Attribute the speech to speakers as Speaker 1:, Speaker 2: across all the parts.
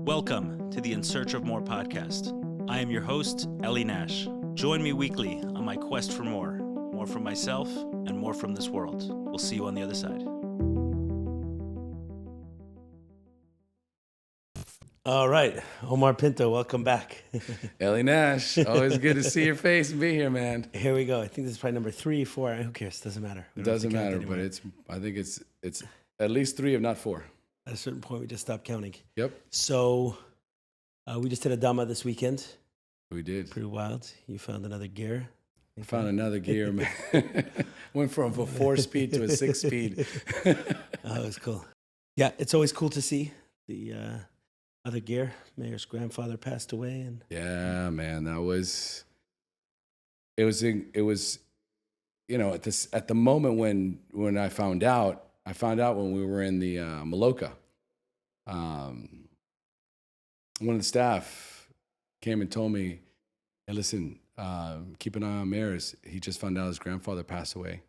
Speaker 1: Welcome to the In Search of More podcast. I am your host, Ellie Nash. Join me weekly on my quest for more from myself and more from this world. We'll see you on the other side.
Speaker 2: All right, Omar Pinto, welcome back.
Speaker 3: Ellie Nash, always good to see your face and be here, man.
Speaker 2: Here we go. I think this is probably number 3, 4. Who cares? Doesn't matter.
Speaker 3: It doesn't matter, but I think it's at least 3, if not 4.
Speaker 2: At a certain point, we just stopped counting.
Speaker 3: Yep.
Speaker 2: So we just did a Dhamma this weekend.
Speaker 3: We did.
Speaker 2: Pretty wild. You found another gear.
Speaker 3: I found another gear, man. Went from a 4-speed to a 6-speed.
Speaker 2: Oh, it was cool. Yeah, it's always cool to see the other gear. Mayor's grandfather passed away, and
Speaker 3: yeah, man, it was you know, at the moment when I found out when we were in the Maloka. One of the staff came and told me, "Hey, listen, keep an eye on Mayor's. He just found out his grandfather passed away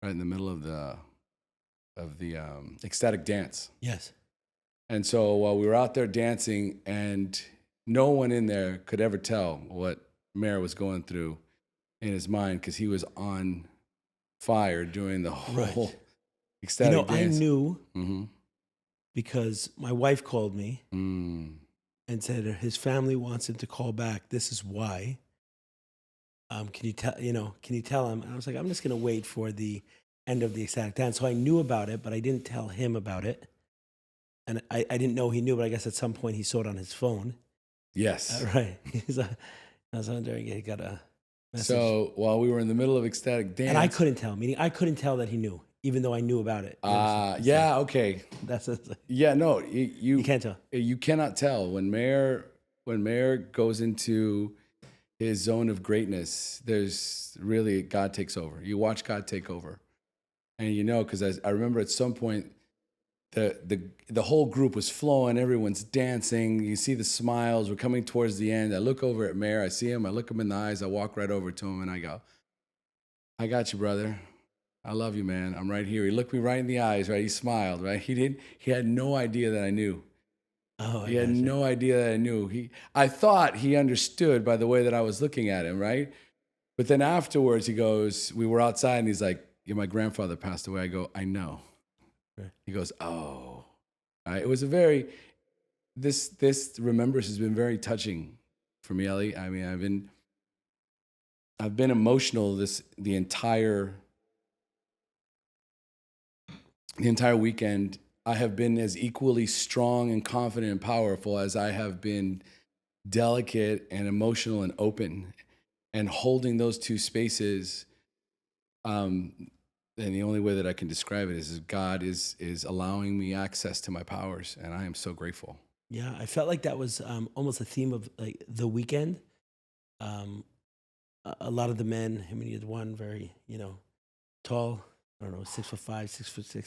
Speaker 3: right in the middle of the ecstatic dance."
Speaker 2: yes.
Speaker 3: And so while we were out there dancing, and no one in there could ever tell what Mayor was going through in his mind, because he was on fire during the whole ecstatic dance.
Speaker 2: I knew because my wife called me and said his family wants him to call back. This is why. Can you tell him? And I was like, I'm just going to wait for the end of the ecstatic dance. So I knew about it, but I didn't tell him about it. And I didn't know he knew, but I guess at some point he saw it on his phone.
Speaker 3: Yes.
Speaker 2: Right. I was wondering, he got a message.
Speaker 3: So while we were in the middle of ecstatic dance.
Speaker 2: And I couldn't tell, meaning I couldn't tell that he knew, even though I knew about it.
Speaker 3: Yeah, okay. You
Speaker 2: can't tell.
Speaker 3: You cannot tell. When Mayor goes into his zone of greatness, there's really, God takes over. You watch God take over. And because I remember at some point, the whole group was flowing, everyone's dancing, you see the smiles, we're coming towards the end. I look over at Mayor, I see him, I look him in the eyes, I walk right over to him and I go, "I got you, brother. I love you, man. I'm right here." He looked me right in the eyes, right? He smiled, right? He had no idea that I knew. He had no idea that I knew. I thought he understood by the way that I was looking at him, right? But then afterwards he goes, we were outside and he's like, "Yeah, my grandfather passed away." I go, "I know." He goes, "Oh." It was this remembrance has been very touching for me, Ellie. I mean, I've been emotional the entire weekend. I have been as equally strong and confident and powerful as I have been delicate and emotional and open, and holding those two spaces. And the only way that I can describe it is God is allowing me access to my powers, and I am so grateful.
Speaker 2: Yeah, I felt like that was almost a theme of like the weekend. A lot of the men, I mean, you had one very, tall, I don't know, 6'5", 6'6",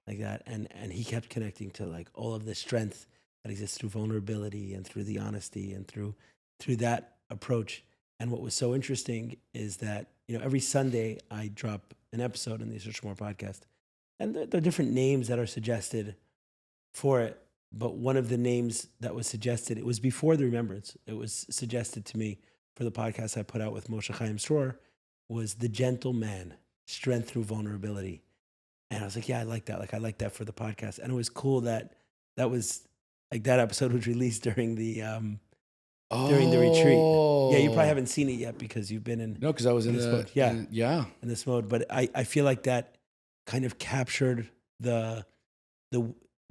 Speaker 2: like that, and he kept connecting to like all of the strength that exists through vulnerability and through the honesty and through that approach. And what was so interesting is that every Sunday I drop an episode in the Search for More podcast, and there are different names that are suggested for it. But one of the names that was suggested, it was before the remembrance, it was suggested to me for the podcast I put out with Moshe Chaim Sroor, was the gentle man, strength through vulnerability. And I was like, yeah, I like that. Like, I like that for the podcast. And it was cool that was like that episode was released during the retreat. Yeah, you probably haven't seen it yet because you've been in.
Speaker 3: No, because I was in
Speaker 2: this mode. In this mode. But I feel like that kind of captured the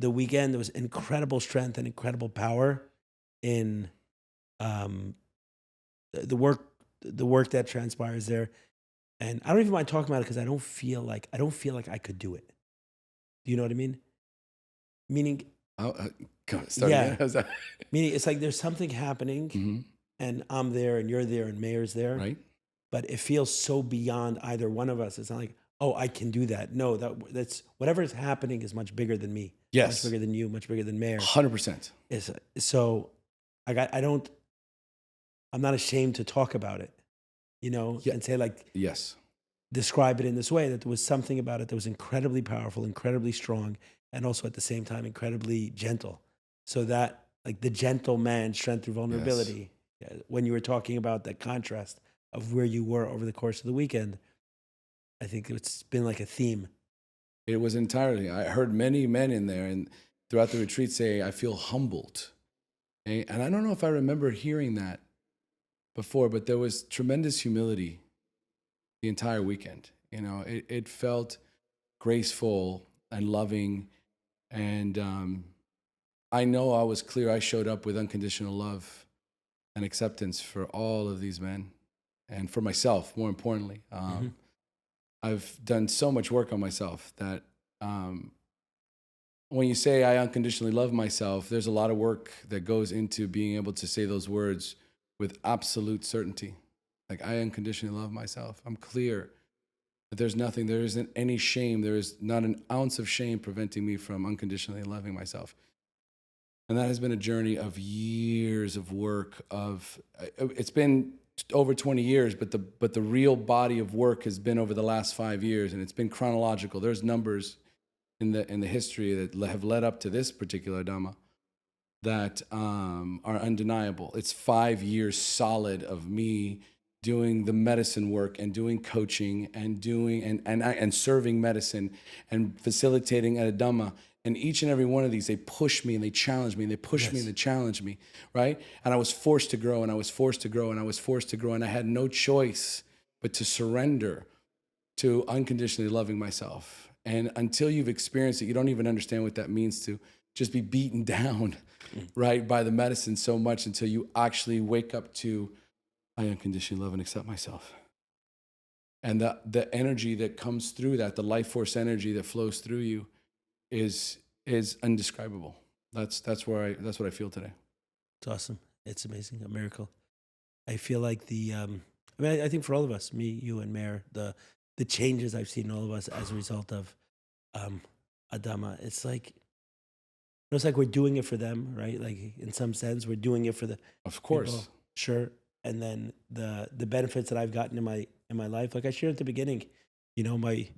Speaker 2: weekend. There was incredible strength and incredible power in the work that transpires there. And I don't even mind talking about it because I don't feel like I could do it. Do you know what I mean? Meaning.
Speaker 3: Again.
Speaker 2: Meaning it's like there's something happening and I'm there and you're there and Mayor's there.
Speaker 3: Right.
Speaker 2: But it feels so beyond either one of us. It's not like, oh, I can do that. No, that's whatever is happening is much bigger than me.
Speaker 3: Yes.
Speaker 2: Much bigger than you, much bigger than Mayor.
Speaker 3: 100%.
Speaker 2: So I'm not ashamed to talk about it, and say like,
Speaker 3: yes,
Speaker 2: describe it in this way, that there was something about it that was incredibly powerful, incredibly strong, and also at the same time incredibly gentle. So that like the gentle man, strength through vulnerability. When you were talking about that contrast of where you were over the course of the weekend, I think it's been like a theme.
Speaker 3: It was entirely. I heard many men in there and throughout the retreat say, "I feel humbled," and I don't know if I remember hearing that before, but there was tremendous humility the entire weekend. You know, it felt graceful and loving, and I know I was clear. I showed up with unconditional love and acceptance for all of these men, and for myself, more importantly. I've done so much work on myself that when you say I unconditionally love myself, there's a lot of work that goes into being able to say those words with absolute certainty. Like, I unconditionally love myself. I'm clear that there isn't any shame. There is not an ounce of shame preventing me from unconditionally loving myself. And that has been a journey of years of work. It's been over 20 years, but the real body of work has been over the last 5 years, and it's been chronological. There's numbers in the history that have led up to this particular Dhamma that are undeniable. It's 5 years solid of me doing the medicine work and doing coaching and doing and serving medicine and facilitating at a Dhamma. And each and every one of these, they push me and they challenge me and they push me and they challenge me, right? And I was forced to grow and I was forced to grow and I was forced to grow, and I had no choice but to surrender to unconditionally loving myself. And until you've experienced it, you don't even understand what that means to just be beaten down, right, by the medicine so much until you actually wake up to, I unconditionally love and accept myself. And the energy that comes through that, the life force energy that flows through you, is indescribable. That's what I feel today.
Speaker 2: It's awesome. It's amazing. A miracle. I feel like I think for all of us, me, you, and Mayor, the changes I've seen in all of us as a result of Adama, it's like we're doing it for them, right? Like, in some sense, we're doing it for the
Speaker 3: Of course,
Speaker 2: people, sure. And then the benefits that I've gotten in my life, like I shared at the beginning, my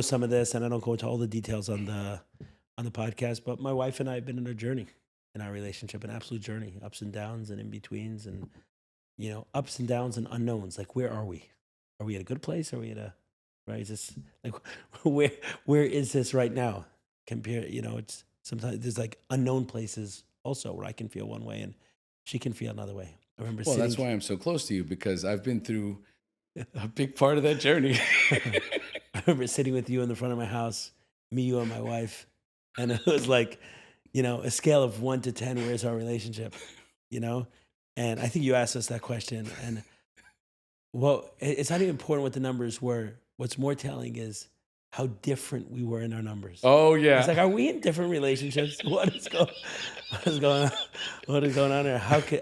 Speaker 2: some of this, and I don't go into all the details on the podcast, but my wife and I have been on a journey in our relationship, an absolute journey, ups and downs and in betweens, and ups and downs and unknowns. Like, where are we? Are we at a good place? Are we at right? Is this like where is this right now? It's sometimes there's like unknown places also where I can feel one way and she can feel another way. I remember.
Speaker 3: Well, that's why I'm so close to you, because I've been through a big part of that journey.
Speaker 2: I remember sitting with you in the front of my house, me, you, and my wife, and it was like, a scale of 1 to 10. Where's our relationship? And I think you asked us that question, and well, it's not even important what the numbers were. What's more telling is how different we were in our numbers.
Speaker 3: Oh yeah.
Speaker 2: It's like, are we in different relationships? What is going on? What is going on there? How could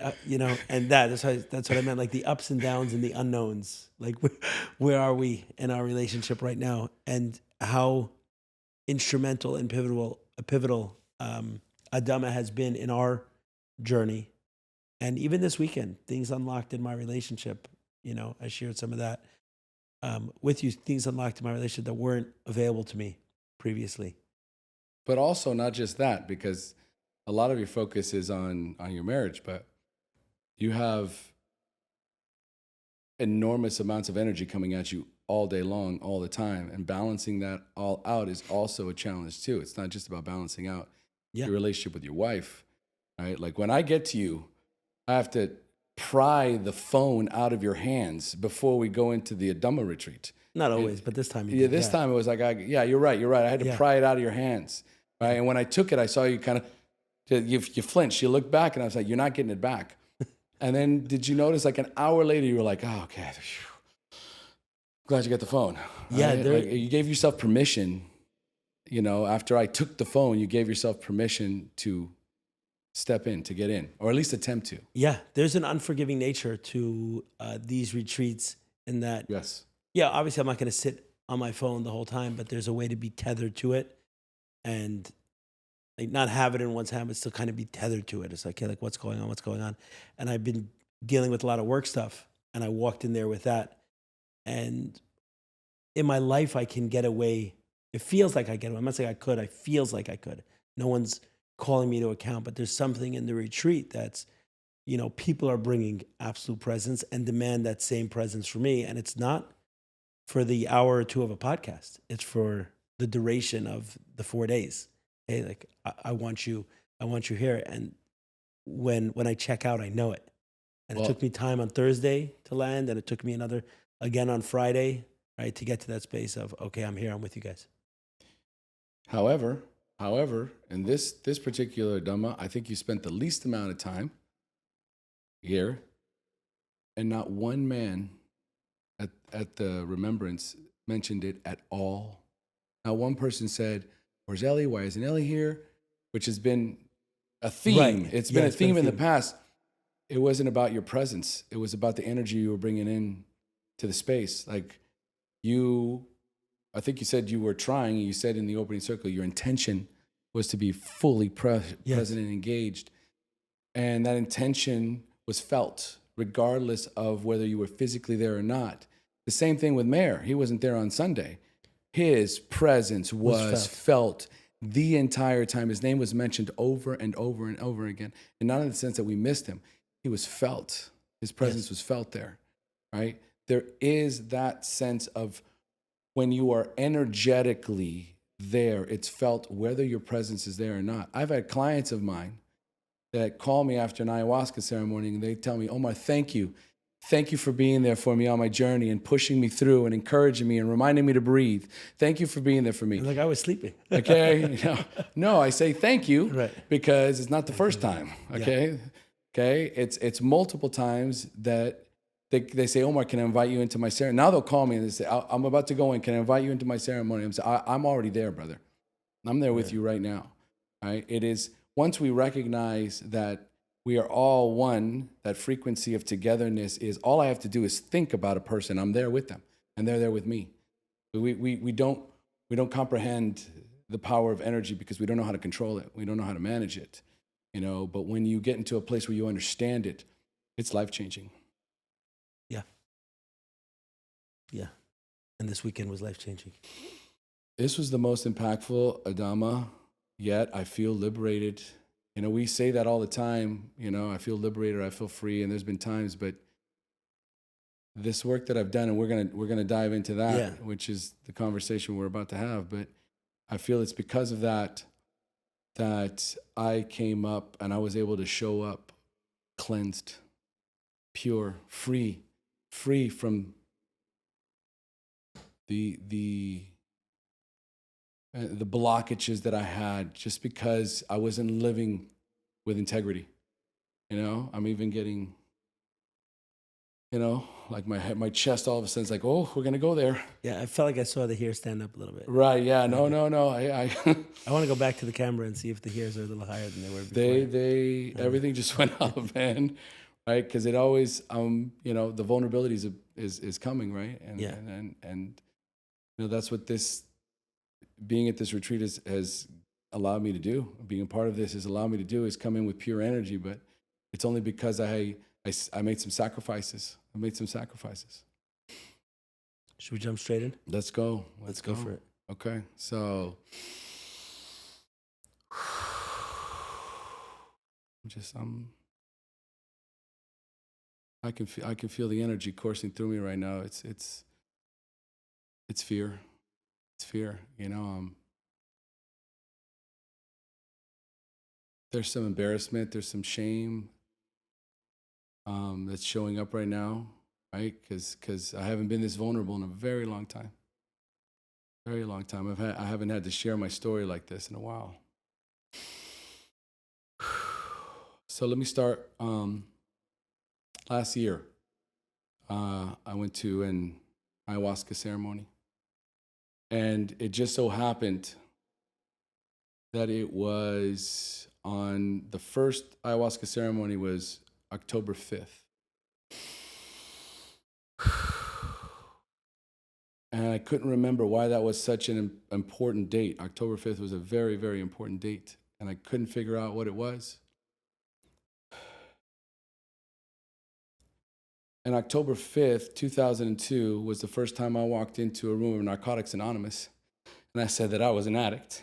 Speaker 2: And that's what I meant. Like, the ups and downs and the unknowns. Like, where are we in our relationship right now? And how instrumental and pivotal Adama has been in our journey. And even this weekend, things unlocked in my relationship. I shared some of that with you. Things unlocked in my relationship that weren't available to me previously.
Speaker 3: But also not just that, because a lot of your focus is on your marriage, but you have enormous amounts of energy coming at you all day long, all the time. And balancing that all out is also a challenge too. It's not just about balancing out your relationship with your wife, right? Like, when I get to you, I have to pry the phone out of your hands before we go into the Dhamma retreat.
Speaker 2: Not always, but this time you
Speaker 3: Yeah,
Speaker 2: did.
Speaker 3: this time it was like, you're right. I had to pry it out of your hands, right? And when I took it, I saw you kind of, you flinched. You looked back, and I was like, you're not getting it back. And then did you notice, like, an hour later, you were like, oh, okay, glad you got the phone.
Speaker 2: Yeah.
Speaker 3: Right? Like, you gave yourself permission, after I took the phone, you gave yourself permission to step in, to get in, or at least attempt to.
Speaker 2: Yeah, there's an unforgiving nature to these retreats in that.
Speaker 3: Yes.
Speaker 2: Yeah, obviously I'm not going to sit on my phone the whole time, but there's a way to be tethered to it and like not have it in one's hand, but still kind of be tethered to it. It's like, okay, like what's going on? And I've been dealing with a lot of work stuff, and I walked in there with that. And in my life, I can get away. It feels like I get away. I'm not saying I could. It feels like I could. No one's calling me to account, but there's something in the retreat that's, people are bringing absolute presence and demand that same presence for me. And it's not for the hour or two of a podcast. It's for the duration of the 4 days. Hey, like I want you here. And when I check out, I know it. And it took me time on Thursday to land, and it took me another again on Friday, right, to get to that space of, okay, I'm here, I'm with you guys.
Speaker 3: However, in this particular Dhamma, I think you spent the least amount of time here, and not one man at the remembrance mentioned it at all. Not one person said, "Where's Ellie? Why isn't Ellie here?" Which has been a theme.
Speaker 2: Right.
Speaker 3: It's been a theme in the past. It wasn't about your presence. It was about the energy you were bringing in to the space. Like I think you said you were trying. You said in the opening circle, your intention was to be fully present and engaged. And that intention was felt, regardless of whether you were physically there or not. The same thing with Mayor. He wasn't there on Sunday. His presence was felt the entire time. His name was mentioned over and over and over again. And not in the sense that we missed him. He was felt. His presence was felt there, right? There is that sense of when you are energetically there, it's felt whether your presence is there or not. I've had clients of mine that call me after an ayahuasca ceremony and they tell me, "Omar, thank you. Thank you for being there for me on my journey and pushing me through and encouraging me and reminding me to breathe. Thank you for being there for me."
Speaker 2: Like I was sleeping.
Speaker 3: Okay. No, I say thank you
Speaker 2: Right.
Speaker 3: because it's not the first time. Okay.
Speaker 2: Yeah.
Speaker 3: Okay. It's multiple times that they say, "Omar, can I invite you into my ceremony?" Now they'll call me and they say, "I'm about to go in. Can I invite you into my ceremony?" I'm saying, "I'm already there, brother. I'm there with you right now." Right? It is once we recognize that we are all one, that frequency of togetherness is all I have to do is think about a person. I'm there with them and they're there with me. We don't comprehend the power of energy because we don't know how to control it. We don't know how to manage it, but when you get into a place where you understand it, it's life-changing.
Speaker 2: Yeah. And this weekend was life-changing.
Speaker 3: This was the most impactful Adama yet. I feel liberated. We say that all the time, I feel liberated, I feel free, and there's been times, but this work that I've done, and we're gonna dive into that, which is the conversation we're about to have, but I feel it's because of that I came up and I was able to show up cleansed, pure, free from the blockages that I had just because I wasn't living with integrity. I'm even getting, like my chest all of a sudden is like, oh, we're going to go there.
Speaker 2: Yeah, I felt like I saw the hair stand up a little bit.
Speaker 3: Right, yeah, no.
Speaker 2: I want to go back to the camera and see if the hairs are a little higher than they were before.
Speaker 3: Everything just went up, man. Right, because it always, the vulnerability is coming, right? And that's what being at this retreat has allowed me to do. Being a part of this has allowed me to do is come in with pure energy, but it's only because I made some sacrifices. I made some sacrifices.
Speaker 2: Should we jump straight in?
Speaker 3: Let's go.
Speaker 2: Let's go for it.
Speaker 3: Okay, so I can feel the energy coursing through me right now. It's fear. It's fear. There's some embarrassment. There's some shame that's showing up right now, right? Because I haven't been this vulnerable in a very long time. Very long time. I haven't had to share my story like this in a while. So let me start. Last year, I went to an ayahuasca ceremony. And it just so happened that it was on the first ayahuasca ceremony was October 5th. And I couldn't remember why that was such an important date. October 5th was a very, very important date. And I couldn't figure out what it was. And October 5th, 2002 was the first time I walked into a room of Narcotics Anonymous. And I said that I was an addict.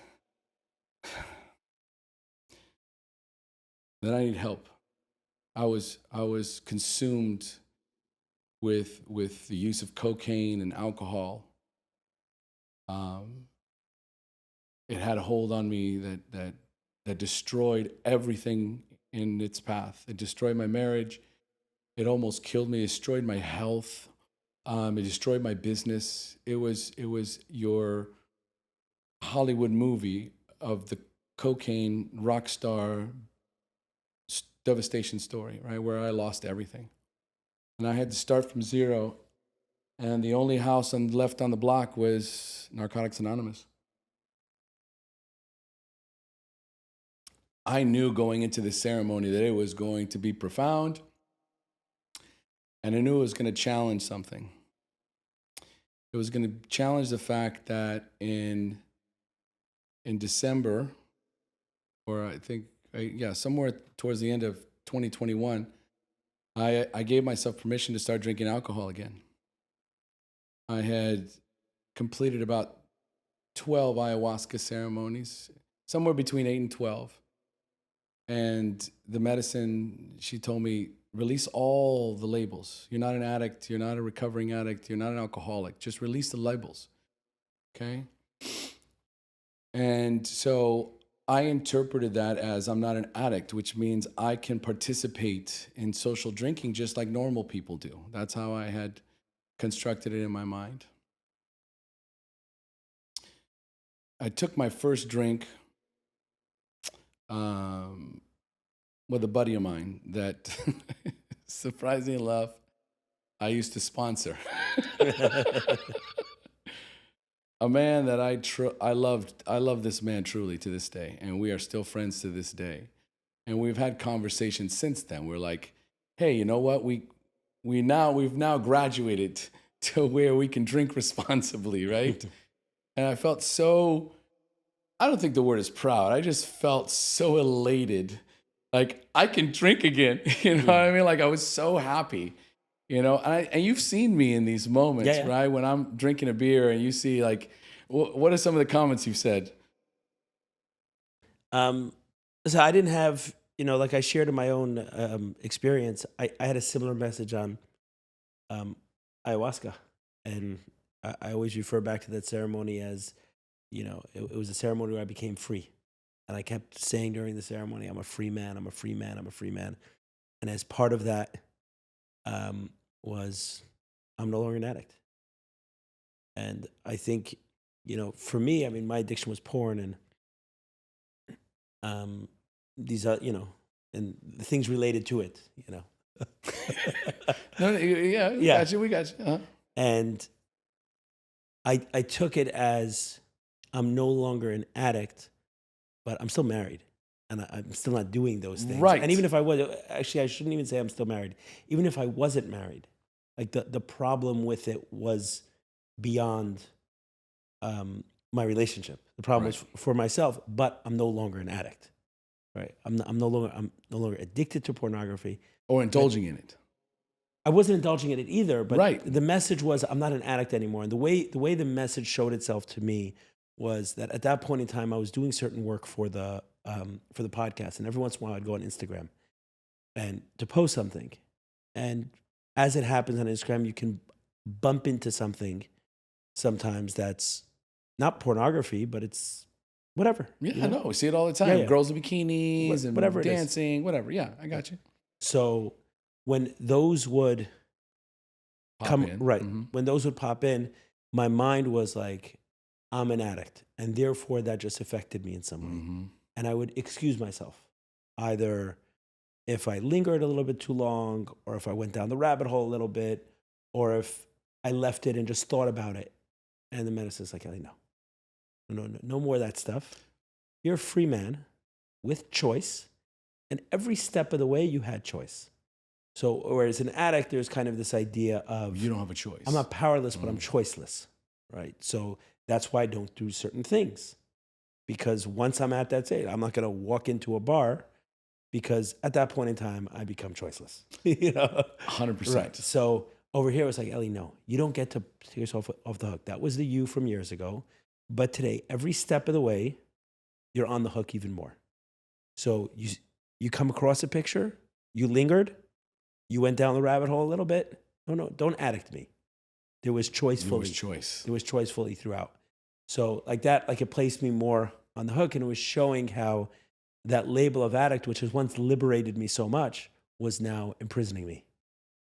Speaker 3: Then I need help. I was consumed with the use of cocaine and alcohol. It had a hold on me that destroyed everything in its path. It destroyed my marriage. It almost killed me. It destroyed my health. It destroyed my business. It was your Hollywood movie of the cocaine rock star devastation story, right? Where I lost everything. And I had to start from zero. And the only house left on the block was Narcotics Anonymous. I knew going into the ceremony that it was going to be profound. And I knew it was going to challenge something. It was going to challenge the fact that in December, or I think, somewhere towards the end of 2021, I gave myself permission to start drinking alcohol again. I had completed about 12 ayahuasca ceremonies, somewhere between 8 and 12. And the medicine, she told me, release all the labels. You're not an addict. You're not a recovering addict. You're not an alcoholic. Just release the labels, okay? And so I interpreted that as I'm not an addict, which means I can participate in social drinking just like normal people do. That's how I had constructed it in my mind. I took my first drink with a buddy of mine that, surprisingly enough, I used to sponsor. A man that I love this man truly to this day, and we are still friends to this day. And we've had conversations since then. We're like, hey, you know what? We've now graduated to where we can drink responsibly, right? And I felt so, I don't think the word is proud. I just felt so elated. Like, I can drink again. You know what I mean? Like, I was so happy. You know, and you've seen me in these moments, right? When I'm drinking a beer and you see, like, what are some of the comments you've said?
Speaker 2: So I didn't have, like I shared in my own experience, I had a similar message on ayahuasca. And I always refer back to that ceremony as, it was a ceremony where I became free. And I kept saying during the ceremony, I'm a free man, I'm a free man, I'm a free man. And as part of that, was I'm no longer an addict. And I think, for me, I mean, my addiction was porn and these are, and the things related to it,
Speaker 3: No, yeah. We got you. Uh-huh.
Speaker 2: And I took it as I'm no longer an addict, but I'm still married. And I'm still not doing those things.
Speaker 3: Right.
Speaker 2: And even if I was, actually, I shouldn't even say I'm still married. Even if I wasn't married, like the problem with it was beyond my relationship. The problem was for myself, but I'm no longer an addict. Right. I'm no longer addicted to pornography.
Speaker 3: Or indulging in it.
Speaker 2: I wasn't indulging in it either, but the message was I'm not an addict anymore. And the way the message showed itself to me was that at that point in time, I was doing certain work for the podcast, and every once in a while I'd go on Instagram and to post something. And as it happens on Instagram, you can bump into something sometimes that's not pornography, but it's whatever.
Speaker 3: Yeah, I know. We see it all the time. Girls in bikinis and
Speaker 2: whatever
Speaker 3: dancing, whatever. Yeah, I got you.
Speaker 2: So when those would come in. When those would pop in, my mind was like, I'm an addict. And therefore that just affected me in some way. And I would excuse myself, either if I lingered a little bit too long, or if I went down the rabbit hole a little bit, or if I left it and just thought about it. And the medicine's like, no more of that stuff. You're a free man with choice. And every step of the way, you had choice. So whereas an addict, there's kind of this idea of,
Speaker 3: you don't have a choice.
Speaker 2: I'm not powerless, but I'm choiceless, right? So that's why I don't do certain things. Because once I'm at that stage, I'm not going to walk into a bar, because at that point in time, I become choiceless.
Speaker 3: 100%.
Speaker 2: Right. So over here, it's like, Ellie, no, you don't get to take yourself off the hook. That was the you from years ago. But today, every step of the way, you're on the hook even more. So you come across a picture, you lingered, you went down the rabbit hole a little bit. No, don't addict me. There was choice fully. There was choice fully throughout. So like that, like it placed me more on the hook, and it was showing how that label of addict, which has once liberated me so much, was now imprisoning me.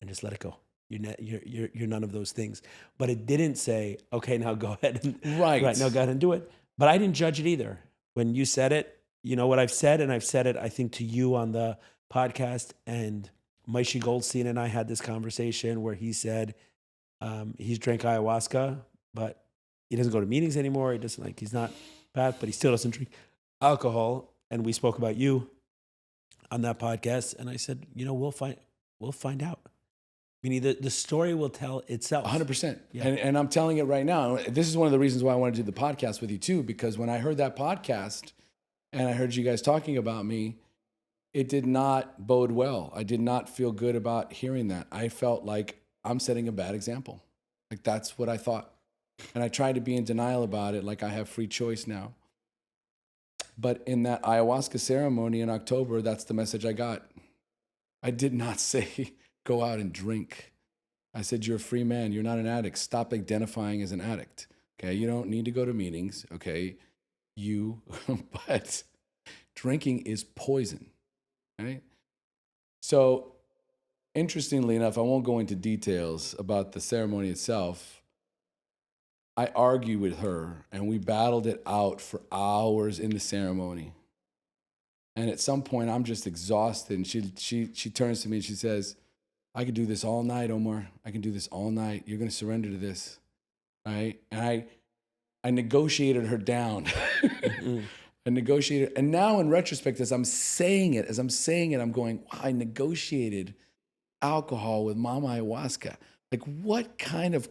Speaker 2: And just let it go. You're none of those things. But it didn't say, okay, now go ahead and
Speaker 3: Right.
Speaker 2: now go ahead and do it. But I didn't judge it either. When you said it, you know what I've said, and I've said it, I think, to you on the podcast. And Maishi Goldstein and I had this conversation where he said he's drank ayahuasca, but he doesn't go to meetings anymore. He doesn't he's not bad, but he still doesn't drink alcohol. And we spoke about you on that podcast. And I said, we'll find out. Meaning the story will tell itself.
Speaker 3: 100%.
Speaker 2: Yeah.
Speaker 3: And I'm telling it right now. This is one of the reasons why I wanted to do the podcast with you too, because when I heard that podcast and I heard you guys talking about me, it did not bode well. I did not feel good about hearing that. I felt like I'm setting a bad example. Like that's what I thought. And I tried to be in denial about it, like I have free choice now. But in that ayahuasca ceremony in October, that's the message I got. I did not say, go out and drink. I said, you're a free man. You're not an addict. Stop identifying as an addict. Okay. You don't need to go to meetings. Okay. But drinking is poison. Right. So interestingly enough, I won't go into details about the ceremony itself. I argued with her and we battled it out for hours in the ceremony. And at some point I'm just exhausted. And she turns to me and she says, I could do this all night, Omar. I can do this all night. You're going to surrender to this. Right? And I negotiated her down. I negotiated. And now in retrospect, as I'm saying it, I'm going, wow, I negotiated alcohol with Mama Ayahuasca. Like what kind of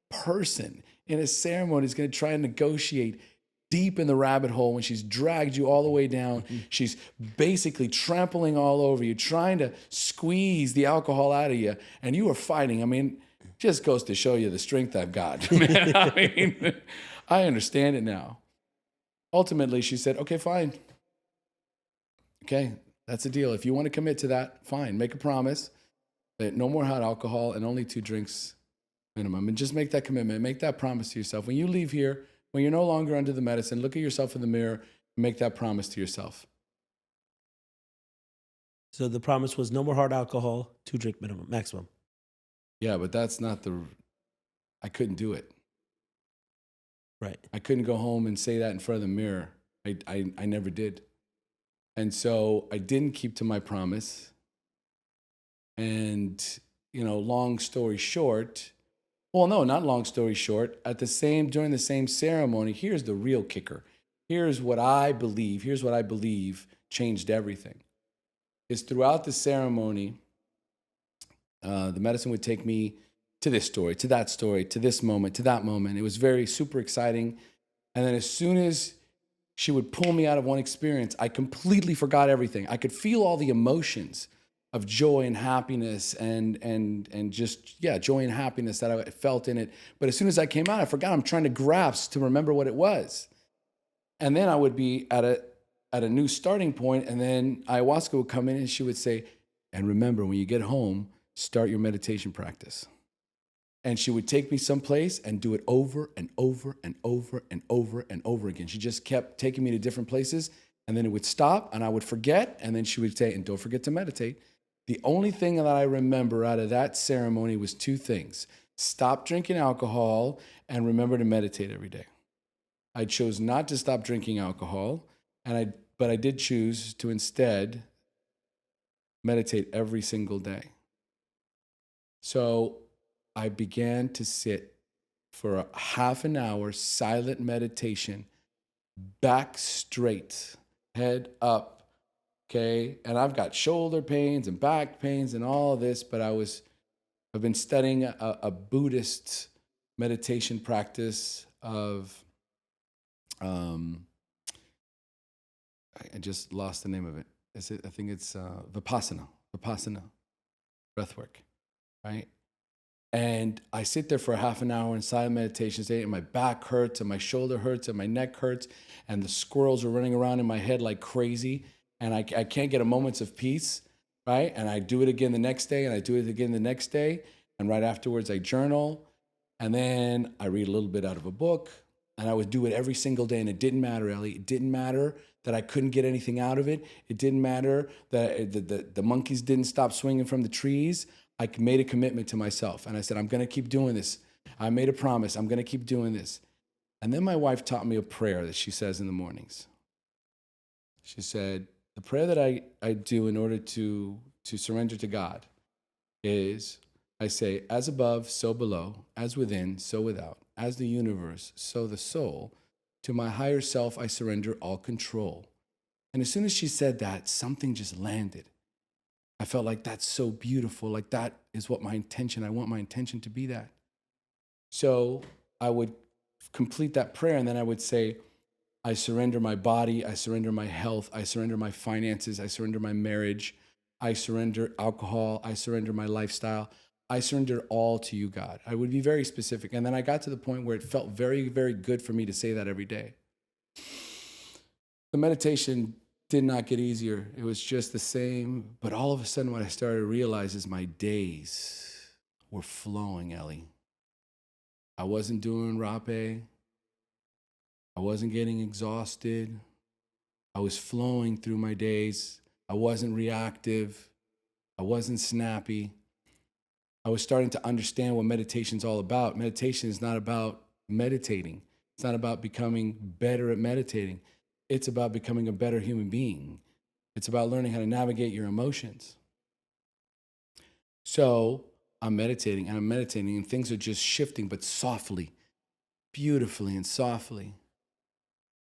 Speaker 3: person in a ceremony is going to try and negotiate deep in the rabbit hole when she's dragged you all the way down? She's basically trampling all over you, trying to squeeze the alcohol out of you, and you are fighting. I mean, just goes to show you the strength I've got. Man, I mean, I understand it now. Ultimately, she said, okay, fine. Okay, that's the deal. If you want to commit to that, fine. Make a promise that no more hot alcohol and only 2 drinks minimum. And just make that commitment. Make that promise to yourself. When you leave here, when you're no longer under the medicine, look at yourself in the mirror and make that promise to yourself.
Speaker 2: So the promise was no more hard alcohol, 2 drink minimum, maximum.
Speaker 3: Yeah, but that's not I couldn't do it.
Speaker 2: Right.
Speaker 3: I couldn't go home and say that in front of the mirror. I never did. And so I didn't keep to my promise. And, long story short, well, no, not long story short. During the same ceremony, here's the real kicker. Here's what I believe changed everything. Is throughout the ceremony, the medicine would take me to this story, to that story, to this moment, to that moment. It was very super exciting. And then as soon as she would pull me out of one experience, I completely forgot everything. I could feel all the emotions of joy and happiness and just, joy and happiness that I felt in it. But as soon as I came out, I forgot. I'm trying to grasp to remember what it was. And then I would be at a new starting point, and then ayahuasca would come in and she would say, and remember, when you get home, start your meditation practice. And she would take me someplace and do it over and over and over and over and over again. She just kept taking me to different places, and then it would stop and I would forget. And then she would say, and don't forget to meditate. The only thing that I remember out of that ceremony was 2 things. Stop drinking alcohol and remember to meditate every day. I chose not to stop drinking alcohol, but I did choose to instead meditate every single day. So I began to sit for a half an hour silent meditation, back straight, head up. Okay, and I've got shoulder pains and back pains and all of this, but I've been studying a Buddhist meditation practice of, I just lost the name of it. I think it's Vipassana breathwork, right? And I sit there for a half an hour in silent meditation, and my back hurts, and my shoulder hurts, and my neck hurts, and the squirrels are running around in my head like crazy. and I can't get a moments of peace, right? And I do it again the next day, and I do it again the next day. And right afterwards, I journal. And then I read a little bit out of a book. And I would do it every single day. And it didn't matter, Ellie. It didn't matter that I couldn't get anything out of it. It didn't matter that the monkeys didn't stop swinging from the trees. I made a commitment to myself. And I said, I'm going to keep doing this. I made a promise. I'm going to keep doing this. And then my wife taught me a prayer that she says in the mornings. She said, the prayer that I do in order to surrender to God is, I say, as above, so below, as within, so without, as the universe, so the soul. To my higher self, I surrender all control. And as soon as she said that, something just landed. I felt like that's so beautiful. Like that is what my intention, I want my intention to be that. So I would complete that prayer, and then I would say, I surrender my body, I surrender my health, I surrender my finances, I surrender my marriage, I surrender alcohol, I surrender my lifestyle. I surrender all to you, God. I would be very specific. And then I got to the point where it felt very, very good for me to say that every day. The meditation did not get easier. It was just the same. But all of a sudden, what I started to realize is my days were flowing, Ellie. I wasn't doing rape. I wasn't getting exhausted. I was flowing through my days. I wasn't reactive. I wasn't snappy. I was starting to understand what meditation's all about. Meditation is not about meditating. It's not about becoming better at meditating. It's about becoming a better human being. It's about learning how to navigate your emotions. So I'm meditating and things are just shifting, but softly, beautifully and softly.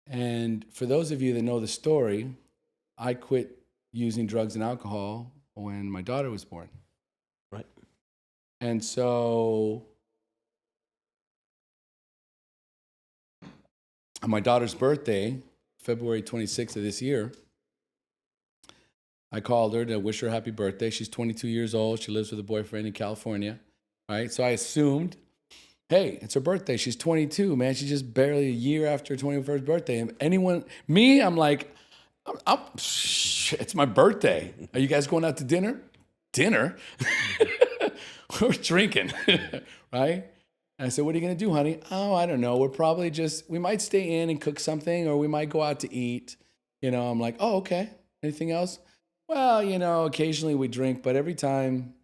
Speaker 3: And for those of you that know the story, I quit using drugs and alcohol when my daughter was born.
Speaker 2: Right.
Speaker 3: And so on my daughter's birthday, February 26th of this year, I called her to wish her happy birthday. She's 22 years old. She lives with a boyfriend in California, right? So I assumed, hey, it's her birthday. She's 22, man. She's just barely a year after her 21st birthday. And I'm like, it's my birthday. Are you guys going out to dinner? Dinner? We're drinking, right? And I said, what are you going to do, honey? Oh, I don't know. We might stay in and cook something, or we might go out to eat. I'm like, oh, okay. Anything else? Well, occasionally we drink, but every time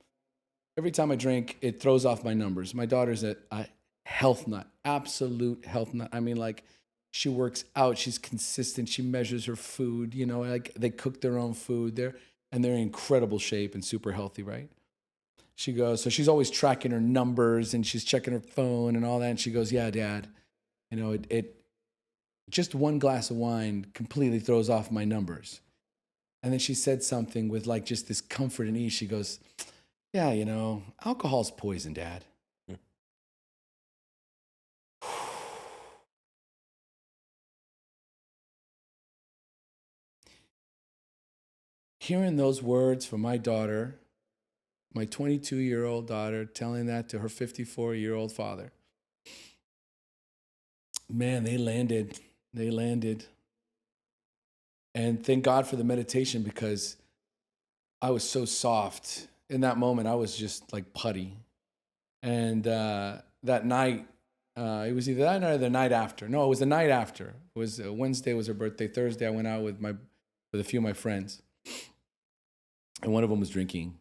Speaker 3: I drink, it throws off my numbers. My daughter's a health nut, absolute health nut. I mean, like, she works out. She's consistent. She measures her food. Like they cook their own food. They're in incredible shape and super healthy, right? She goes, so she's always tracking her numbers and she's checking her phone and all that. And she goes, yeah, Dad, it just one glass of wine completely throws off my numbers. And then she said something with like just this comfort and ease. She goes, yeah, alcohol's poison, Dad. Hearing those words from my daughter, my 22-year-old daughter, telling that to her 54-year-old father, man, they landed. And thank God for the meditation, because I was so soft. In that moment, I was just like putty. And that night, it was either that night or the night after. No, it was the night after. It was Wednesday was her birthday. Thursday, I went out with a few of my friends. And one of them was drinking.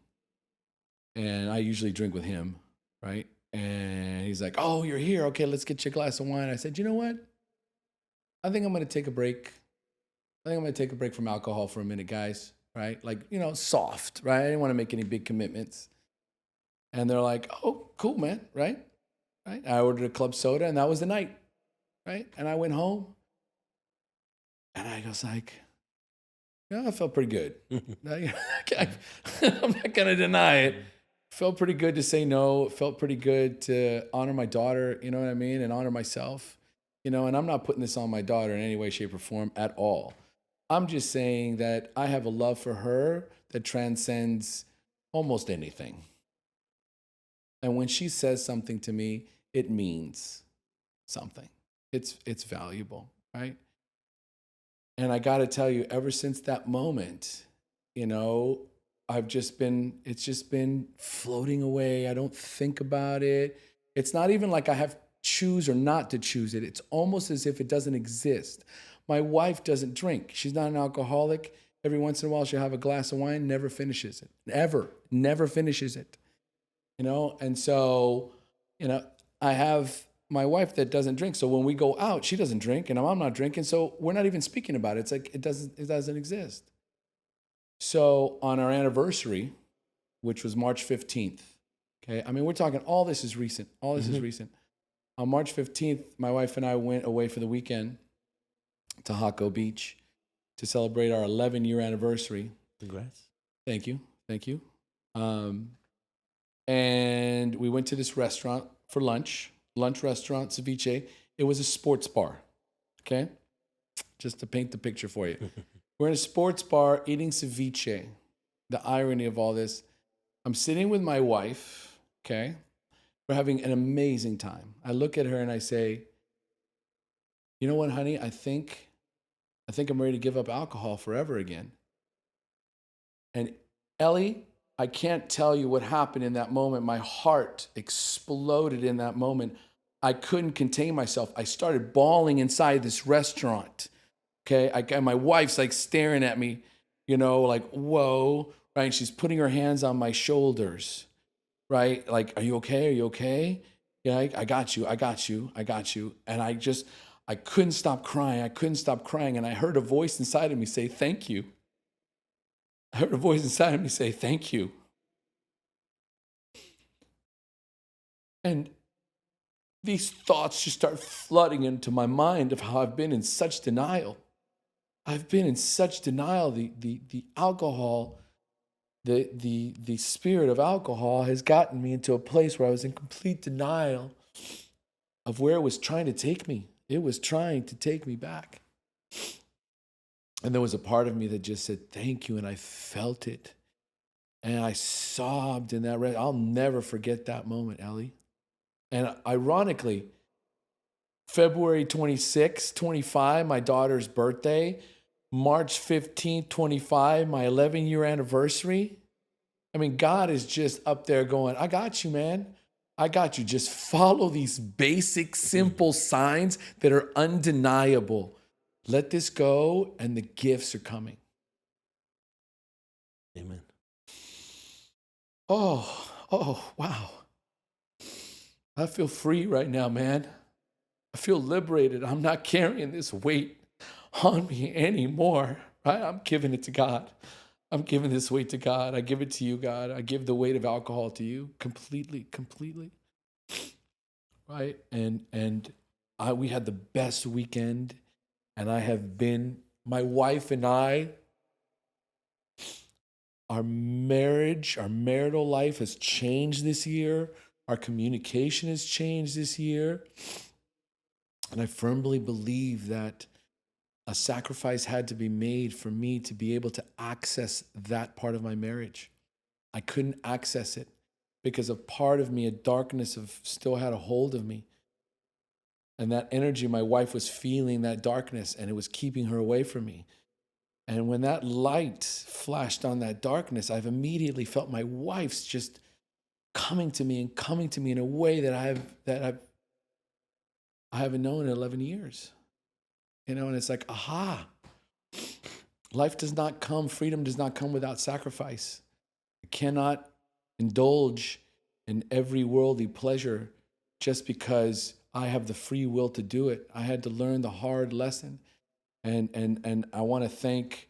Speaker 3: And I usually drink with him, right? And he's like, oh, you're here. Okay, let's get you a glass of wine. I said, you know what? I think I'm going to take a break. I think I'm going to take a break from alcohol for a minute, guys, right? Like, soft, right? I didn't want to make any big commitments. And they're like, oh, cool, man, right? I ordered a club soda, and that was the night, right? And I went home, and I was like, I felt pretty good. I'm not going to deny it. Felt pretty good to say no. It felt pretty good to honor my daughter, you know what I mean? And honor myself, and I'm not putting this on my daughter in any way, shape, or form at all. I'm just saying that I have a love for her that transcends almost anything. And when she says something to me, it means something. It's valuable, right? And I got to tell you, ever since that moment, you know, it's just been floating away. I don't think about it. It's not even like I have choose or not to choose it. It's almost as if it doesn't exist. My wife doesn't drink. She's not an alcoholic. Every once in a while, she'll have a glass of wine, never finishes it. Never finishes it. You know, and so, you know, I have my wife that doesn't drink. So when we go out, she doesn't drink and I'm not drinking. So we're not even speaking about it. It's like it doesn't exist. So on our anniversary, which was March 15th, okay, I mean, we're talking all this is recent. All this is recent. On March 15th, my wife and I went away for the weekend to Hako Beach to celebrate our 11-year anniversary.
Speaker 2: Congrats.
Speaker 3: Thank you. Thank you. And we went to this restaurant for lunch restaurant, ceviche. It was a sports bar, okay? Just to paint the picture for you. We're in a sports bar eating ceviche. The irony of all this. I'm sitting with my wife, okay? We're having an amazing time. I look at her and I say, you know what, honey? I think I'm ready to give up alcohol forever again. And Ellie, I can't tell you what happened in that moment. My heart exploded in that moment. I couldn't contain myself. I started bawling inside this restaurant. Okay, my wife's like staring at me, you know, like, whoa, right? And she's putting her hands on my shoulders, right? Like, are you okay? Are you okay? Yeah, I got you. And I couldn't stop crying. And I heard a voice inside of me say, thank you. And these thoughts just start flooding into my mind of how I've been in such denial. The alcohol, the spirit of alcohol has gotten me into a place where I was in complete denial of where it was trying to take me. It was trying to take me back. And there was a part of me that just said, thank you. And I felt it. And I sobbed in that. I'll never forget that moment, Ellie. And ironically, February 26, 25, my daughter's birthday, March 15, 25, my 11-year anniversary. I mean, God is just up there going, I got you, man. I got you. Just follow these basic, simple signs that are undeniable. Let this go, and the gifts are coming.
Speaker 2: Amen.
Speaker 3: Oh, wow. I feel free right now, man. I feel liberated. I'm not carrying this weight on me anymore. Right? I'm giving it to God. I'm giving this weight to God. I give it to you, God. I give the weight of alcohol to you completely. Right? And we had the best weekend. And my wife and I, our marriage, our marital life has changed this year. Our communication has changed this year. And I firmly believe that a sacrifice had to be made for me to be able to access that part of my marriage. I couldn't access it because a part of me, a darkness still had a hold of me. And that energy, my wife was feeling that darkness and it was keeping her away from me. And when that light flashed on that darkness, I've immediately felt my wife's just coming to me in a way that I haven't known in 11 years. You know, and it's like, aha. Freedom does not come without sacrifice. I cannot indulge in every worldly pleasure just because I have the free will to do it. I had to learn the hard lesson. And I want to thank,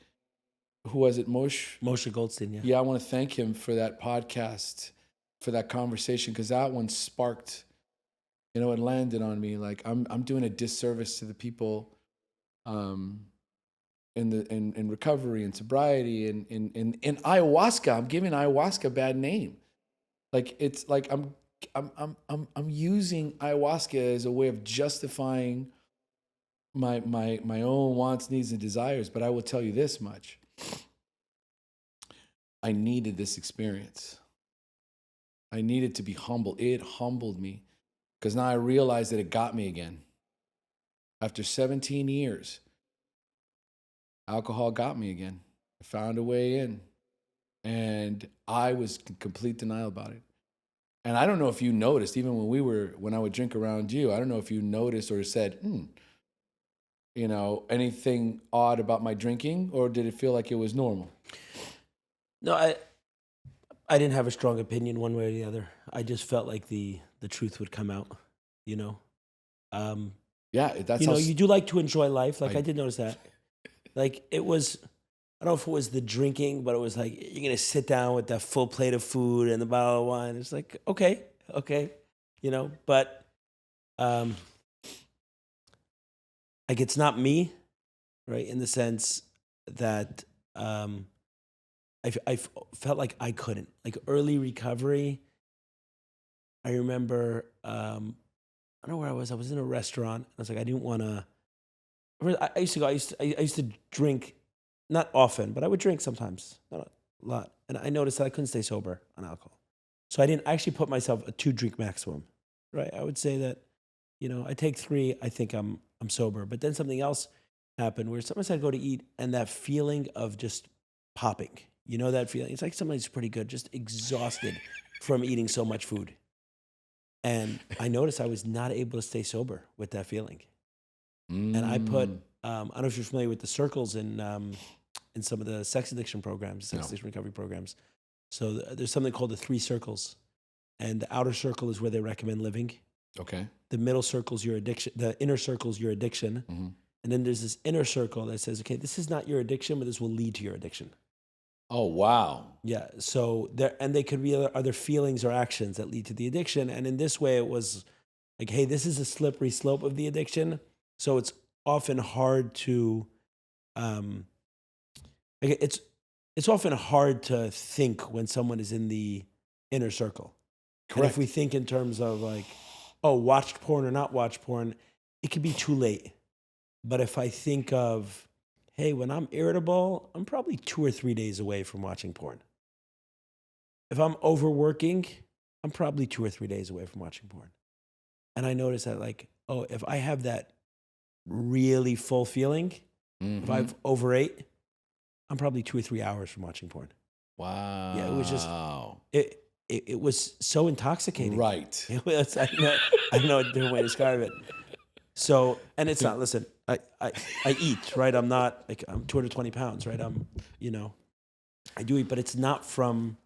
Speaker 3: who was it,
Speaker 2: Moshe Goldstein, yeah.
Speaker 3: Yeah, I want to thank him for that podcast, for that conversation, because that one sparked, you know, it landed on me. Like I'm doing a disservice to the people in recovery and sobriety and in ayahuasca. I'm giving ayahuasca a bad name. Like it's like I'm using ayahuasca as a way of justifying my own wants, needs, and desires. But I will tell you this much. I needed this experience. I needed to be humbled. It humbled me because now I realized that it got me again. After 17 years, alcohol got me again. I found a way in. And I was in complete denial about it. And I don't know if you noticed, even when I would drink around you, I don't know if you noticed or said, anything odd about my drinking, or did it feel like it was normal?
Speaker 2: No, I didn't have a strong opinion one way or the other. I just felt like the truth would come out, you know.
Speaker 3: Yeah, that's
Speaker 2: you do like to enjoy life. Like I did notice that. Like it was, I don't know if it was the drinking, but it was like you're gonna sit down with that full plate of food and the bottle of wine. It's like okay, but like it's not me, right? In the sense that I felt like I couldn't. Like early recovery, I remember, I don't know where I was. I was in a restaurant. I was like, I didn't want to. I used to drink, not often, but I would drink sometimes, not a lot. And I noticed that I couldn't stay sober on alcohol. So I actually put myself a 2-drink maximum, right? I would say that, I take 3, I think I'm sober. But then something else happened where sometimes I'd go to eat and that feeling of just popping, that feeling? It's like somebody's pretty good, just exhausted from eating so much food. And I noticed I was not able to stay sober with that feeling. And I put, I don't know if you're familiar with the circles in some of the sex addiction programs, sex addiction recovery programs. So there's something called the 3 circles. And the outer circle is where they recommend living.
Speaker 3: Okay.
Speaker 2: The middle circle is your addiction. The inner circle is your addiction. Mm-hmm. And then there's this inner circle that says, okay, this is not your addiction, but this will lead to your addiction.
Speaker 3: Oh, wow.
Speaker 2: Yeah. So they could be other feelings or actions that lead to the addiction. And in this way, it was like, hey, this is a slippery slope of the addiction. So it's often hard to, it's often hard to think when someone is in the inner circle. Correct. And if we think in terms of like, oh, watched porn or not watched porn, it could be too late. But if I think of, hey, when I'm irritable, I'm probably 2 or 3 days away from watching porn. If I'm overworking, I'm probably 2 or 3 days away from watching porn. And I notice that like, oh, if I have that really full feeling, if I've overate, I'm probably 2 or 3 hours from watching porn.
Speaker 3: Wow.
Speaker 2: Yeah, it was just, it was so intoxicating.
Speaker 3: Right.
Speaker 2: I don't know a different way to describe it. So, and it's not, listen, I eat, right? I'm not, like, I'm 220 pounds, right? I do eat, but it's not from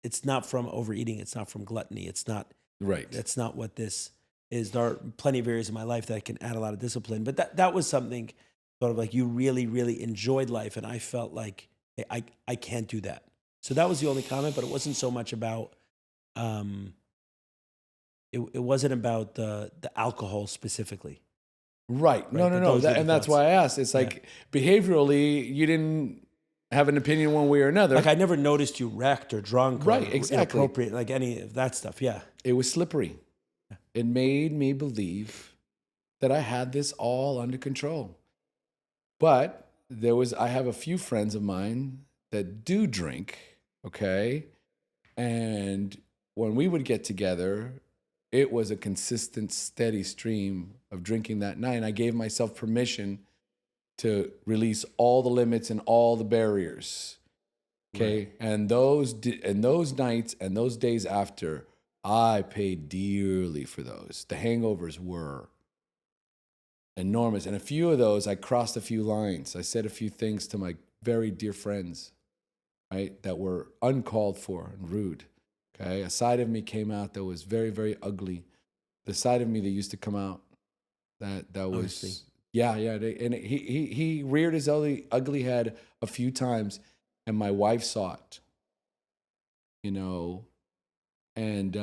Speaker 2: overeating. It's not from gluttony. It's not,
Speaker 3: right.
Speaker 2: That's not what this is. There are plenty of areas in my life that I can add a lot of discipline, but that was something sort of like you really, really enjoyed life. And I felt like, hey, I can't do that. So that was the only comment, but it wasn't so much about, it wasn't about the alcohol specifically.
Speaker 3: Right. No. That's why I asked. It's like behaviorally, you didn't have an opinion one way or another.
Speaker 2: Like I never noticed you wrecked or drunk
Speaker 3: right,
Speaker 2: or
Speaker 3: exactly.
Speaker 2: inappropriate, like any of that stuff. Yeah.
Speaker 3: It was slippery. Yeah. It made me believe that I had this all under control. But I have a few friends of mine that do drink, okay? And when we would get together, it was a consistent, steady stream of drinking that night. And I gave myself permission to release all the limits and all the barriers. Okay. Right. And those nights and those days after, I paid dearly for those. The hangovers were enormous. And a few of those, I crossed a few lines. I said a few things to my very dear friends, right, that were uncalled for and rude. Okay, a side of me came out that was very, very ugly. The side of me that used to come out that was, honestly. Yeah. And he reared his ugly head a few times, and my wife saw it. And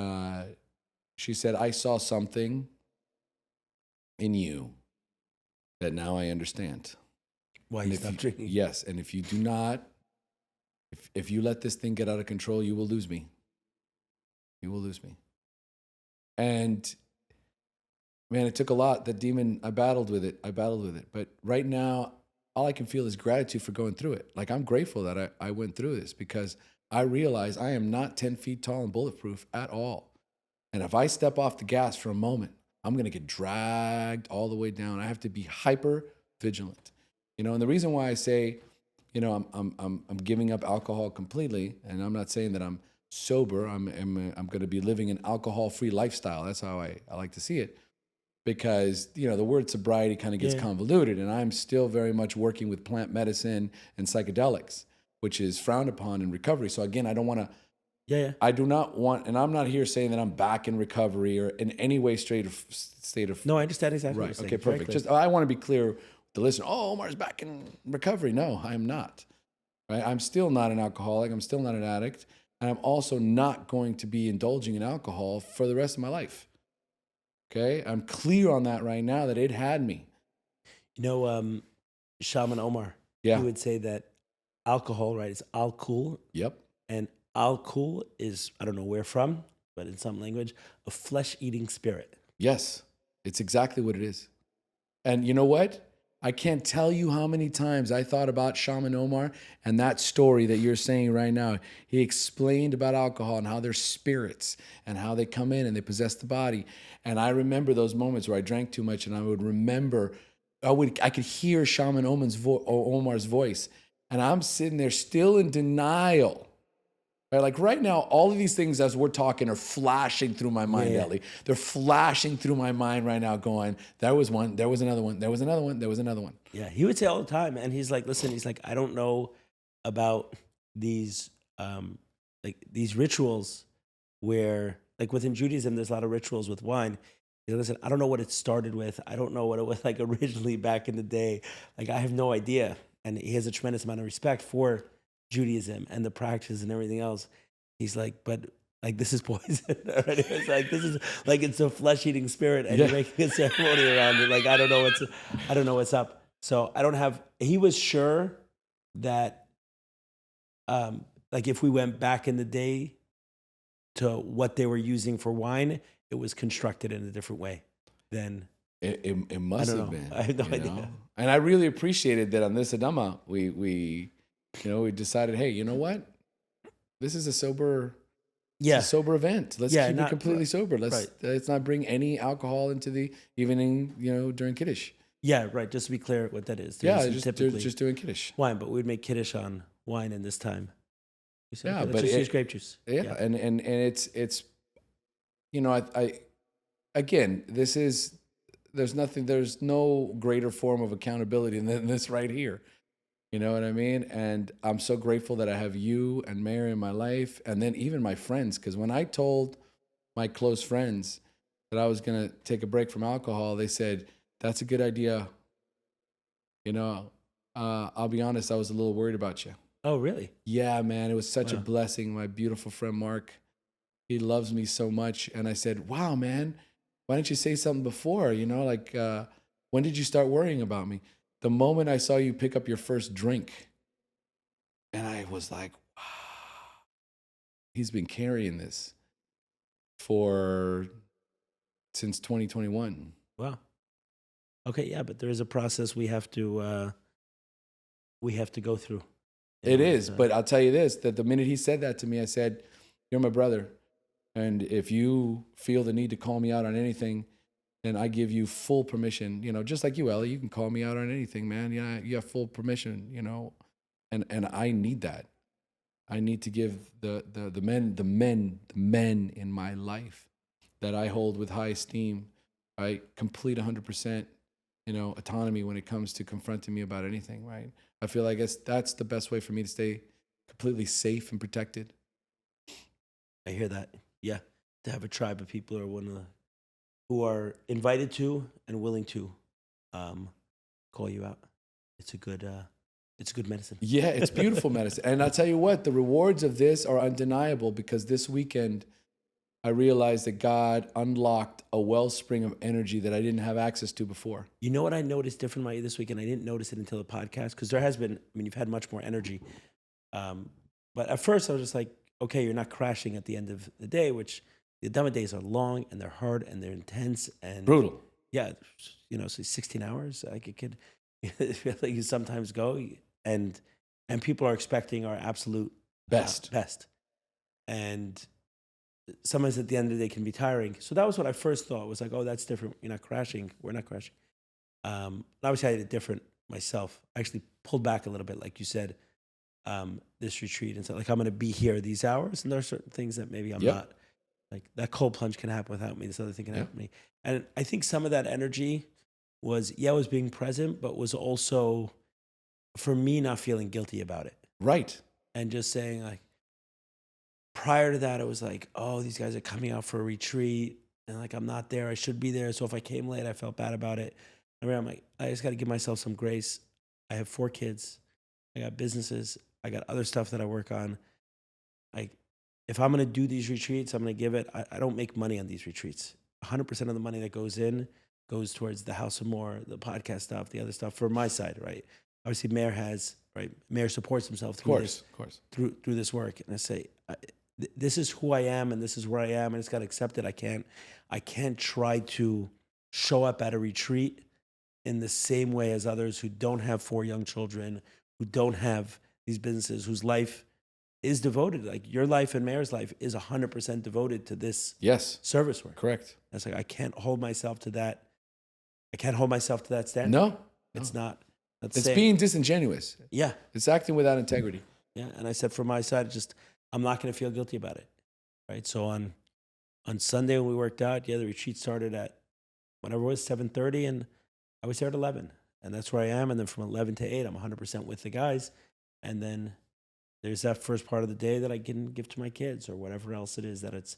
Speaker 3: she said, "I saw something in you that now I understand."
Speaker 2: Why you stopped drinking?
Speaker 3: Yes, and if you do not, if you let this thing get out of control, you will lose me. You will lose me. And man, it took a lot. That demon, I battled with it. But right now, all I can feel is gratitude for going through it. Like, I'm grateful that I went through this, because I realize I am not 10 feet tall and bulletproof at all. And if I step off the gas for a moment, I'm going to get dragged all the way down. I have to be hyper vigilant. You know, and the reason why I say, you know, I'm giving up alcohol completely, and I'm not saying that I'm sober. I'm going to be living an alcohol-free lifestyle. That's how I like to see it, because, you know, the word sobriety kind of gets convoluted, and I'm still very much working with plant medicine and psychedelics, which is frowned upon in recovery. So again, I don't want to. I do not want, and I'm not here saying that I'm back in recovery or in any way state of.
Speaker 2: No, I understand exactly
Speaker 3: Right.
Speaker 2: what you're
Speaker 3: Okay.
Speaker 2: saying.
Speaker 3: Perfect. Just I want to be clear with the listener. Oh, Omar's back in recovery. No, I'm not. Right. I'm still not an alcoholic. I'm still not an addict, and I'm also not going to be indulging in alcohol for the rest of my life. Okay. I'm clear on that right now that it had me.
Speaker 2: You know, Shaman Omar, he would say that alcohol, right, is alcohol.
Speaker 3: Yep.
Speaker 2: And alcohol is, I don't know where from, but in some language, a flesh-eating spirit.
Speaker 3: Yes, it's exactly what it is. And you know what? I can't tell you how many times I thought about Shaman Omar and that story that you're saying right now. He explained about alcohol and how they're spirits and how they come in and they possess the body. And I remember those moments where I drank too much, and I would remember, I could hear Shaman Omar's voice, and I'm sitting there still in denial. Right? Like right now, all of these things as we're talking are flashing through my mind, Ellie. They're flashing through my mind right now going, there was one, there was another one, there was another one, there was another one.
Speaker 2: Yeah, he would say all the time, and he's like, listen, he's like, I don't know about these like these rituals where, like within Judaism, there's a lot of rituals with wine. He's like, listen, I don't know what it started with. I don't know what it was like originally back in the day. Like, I have no idea. And he has a tremendous amount of respect for Judaism and the practice and everything else. He's like, but like, this is poison. It's like, this is like, it's a flesh-eating spirit, and you're making a ceremony around it. Like, I don't know what's up. So he was sure that, like if we went back in the day to what they were using for wine, it was constructed in a different way than
Speaker 3: it must have been.
Speaker 2: I have no idea.
Speaker 3: And I really appreciated that on this Adama, we decided, hey, you know what? This is a sober event. Let's keep it completely sober. Let's not bring any alcohol into the evening, during Kiddush.
Speaker 2: Yeah, right. Just to be clear what that is.
Speaker 3: Just doing Kiddush.
Speaker 2: Wine, but we'd make Kiddush on wine in this time. We said,
Speaker 3: Yeah,
Speaker 2: okay,
Speaker 3: but
Speaker 2: let's just use grape juice.
Speaker 3: Yeah, and it's I again, there's no greater form of accountability than this right here. You know what I mean? And I'm so grateful that I have you and Mary in my life, and then even my friends, because when I told my close friends that I was going to take a break from alcohol, they said, that's a good idea. I'll be honest, I was a little worried about you.
Speaker 2: Oh, really?
Speaker 3: Yeah, man, it was such a blessing. My beautiful friend Mark, he loves me so much. And I said, wow, man, why didn't you say something before? When did you start worrying about me? The moment I saw you pick up your first drink, and I was like, wow, he's been carrying this since 2021.
Speaker 2: Wow. Okay, yeah, but there is a process we have to go through.
Speaker 3: It is, but I'll tell you this, that the minute he said that to me, I said, you're my brother. And if you feel the need to call me out on anything, then I give you full permission, just like you, Ellie, you can call me out on anything, man. Yeah, you have full permission, and I need that. I need to give the men in my life that I hold with high esteem, right? Complete 100%, autonomy when it comes to confronting me about anything, right? I feel like that's the best way for me to stay completely safe and protected.
Speaker 2: I hear that. Yeah, to have a tribe of people who are invited to and willing to call you out. It's a good medicine.
Speaker 3: Yeah, it's beautiful medicine. And I'll tell you what, the rewards of this are undeniable, because this weekend I realized that God unlocked a wellspring of energy that I didn't have access to before.
Speaker 2: You know what I noticed different about you this weekend? I didn't notice it until the podcast, because there has been, you've had much more energy. But at first I was just like, okay, you're not crashing at the end of the day, which the Dhamma days are long and they're hard and they're intense and
Speaker 3: brutal.
Speaker 2: Yeah, so 16 hours, like it could feel like you sometimes go and people are expecting our absolute best. And sometimes at the end of the day can be tiring. So that was what I first thought, was like, oh, that's different. You're not crashing. We're not crashing. Obviously I had it different. myself. I actually pulled back a little bit, like you said, this retreat, and so like I'm going to be here these hours, and there are certain things that maybe I'm not. Like that cold plunge can happen without me. This other thing can happen with me, and I think some of that energy was was being present, but was also for me not feeling guilty about it,
Speaker 3: Right.
Speaker 2: and just saying like. Prior to that, it was like, oh, these guys are coming out for a retreat, and like I'm not there. I should be there. So if I came late, I felt bad about it. I mean, I'm like, I just got to give myself some grace. I have 4 kids. I got businesses. I got other stuff that I work on. Like, if I'm gonna do these retreats, I'm gonna give it. I don't make money on these retreats. 100% of the money that goes in goes towards the House of More, the podcast stuff, the other stuff for my side, right? Obviously, Mayor has right. Mayor supports himself through this, through this work, and I say. This is who I am, and this is where I am, and it's got to accept it. I can't try to show up at a retreat in the same way as others who don't have 4 young children, who don't have these businesses, whose life is devoted. Like your life and Mayor's life is 100% devoted to this service work.
Speaker 3: Correct.
Speaker 2: That's like I can't hold myself to that. I can't hold myself to that standard.
Speaker 3: No.
Speaker 2: It's not.
Speaker 3: It's being disingenuous.
Speaker 2: Yeah.
Speaker 3: It's acting without integrity.
Speaker 2: Yeah. And I said, from my side, I'm not going to feel guilty about it. Right. So on Sunday when we worked out, the retreat started at whatever it was, 7:30, and I was there at 11. And that's where I am. And then from 11 to 8, I'm 100% with the guys. And then there's that first part of the day that I can give to my kids or whatever else it is that it's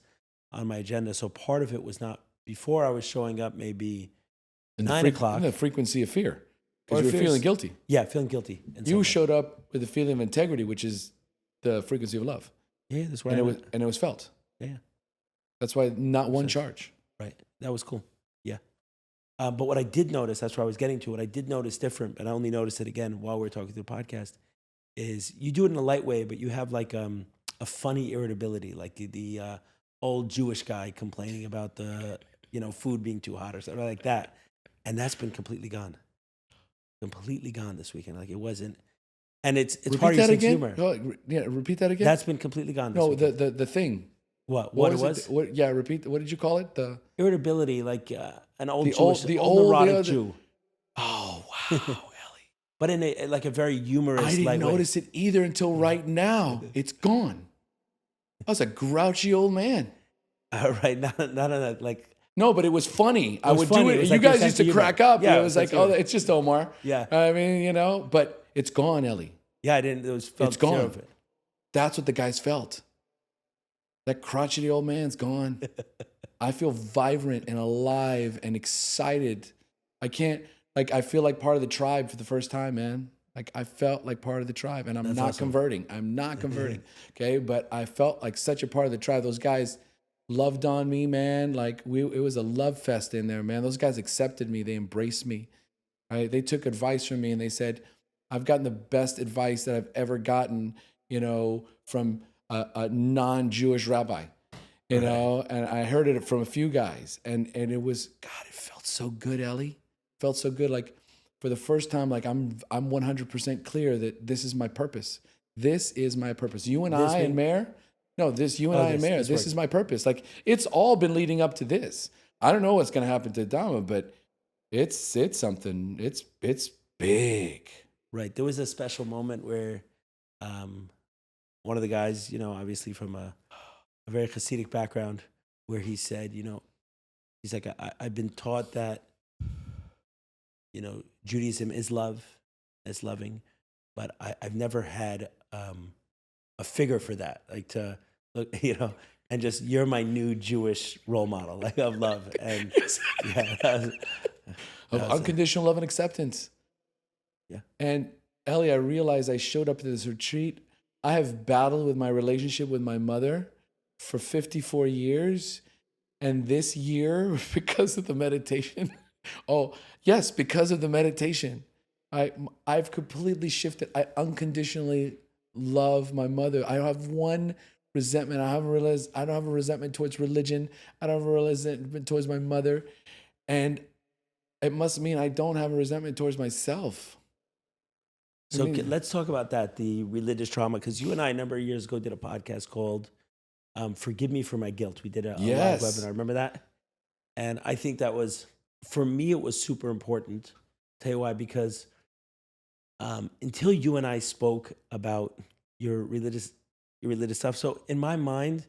Speaker 2: on my agenda. So part of it was not before I was showing up maybe 9 o'clock.
Speaker 3: The frequency of fear. Because you were feeling guilty.
Speaker 2: Yeah, feeling guilty.
Speaker 3: You showed up with a feeling of integrity, which is the frequency of love.
Speaker 2: Yeah, that's right.
Speaker 3: And it was felt.
Speaker 2: Yeah.
Speaker 3: That's why not one charge.
Speaker 2: Right. That was cool. Yeah. But what I did notice, that's where I was getting to, what I did notice different, and I only noticed it again while we were talking through the podcast, is you do it in a light way, but you have like a funny irritability, like the old Jewish guy complaining about the food being too hot or something like that. And that's been completely gone. Completely gone this weekend. Like it wasn't. And it's part of your sense of humor.
Speaker 3: Repeat that again.
Speaker 2: That's been completely gone this weekend.
Speaker 3: the thing.
Speaker 2: What it was?
Speaker 3: Repeat. What did you call it? The
Speaker 2: irritability, like an old neurotic Jew.
Speaker 3: Oh wow, Ellie!
Speaker 2: But in a very humorous.
Speaker 3: I didn't notice it either until right now. It's gone. I was a grouchy old man.
Speaker 2: Right, not on a like.
Speaker 3: No, but it was funny. I would
Speaker 2: funny.
Speaker 3: do it. You guys used to crack up.
Speaker 2: Yeah,
Speaker 3: it was like, oh, it's just Omar.
Speaker 2: Yeah.
Speaker 3: I mean, but it's gone, Ellie.
Speaker 2: Yeah, I didn't.
Speaker 3: It's gone. That's what the guys felt. That crotchety old man's gone. I feel vibrant and alive and excited. I feel like part of the tribe for the first time, man. Like I felt like part of the tribe, and I'm not converting. I'm not converting. Okay. But I felt like such a part of the tribe. Those guys loved on me, man. Like it was a love fest in there, man. Those guys accepted me. They embraced me. Right? They took advice from me and they said, I've gotten the best advice that I've ever gotten, from a non-Jewish rabbi, and I heard it from a few guys, and it was, God, it felt so good, Ellie. It felt so good. Like for the first time, like I'm 100% clear that this is my purpose. This is my purpose. You and I and Mayor. No, this is my purpose. Like it's all been leading up to this. I don't know what's going to happen to Dama, but it's something. It's big.
Speaker 2: Right. There was a special moment where one of the guys, obviously from a very Hasidic background, where he said, he's like, I've been taught that, Judaism is love, it's loving, but I've never had a figure for that, like to look, and just you're my new Jewish role model, like of love, and
Speaker 3: of unconditional love and acceptance.
Speaker 2: Yeah.
Speaker 3: And Ellie, I realized I showed up to this retreat. I have battled with my relationship with my mother for 54 years, and this year, because of the meditation, because of the meditation, I've completely shifted. I unconditionally love my mother. I don't have one resentment. I don't have a resentment towards religion. I don't have a resentment towards my mother. And it must mean I don't have a resentment towards myself.
Speaker 2: So let's talk about that, the religious trauma, because you and I, a number of years ago, did a podcast called Forgive Me for My Guilt. We did a live webinar. Remember that? And I think that was, for me, it was super important. Tell you why, because until you and I spoke about your religious stuff. So in my mind,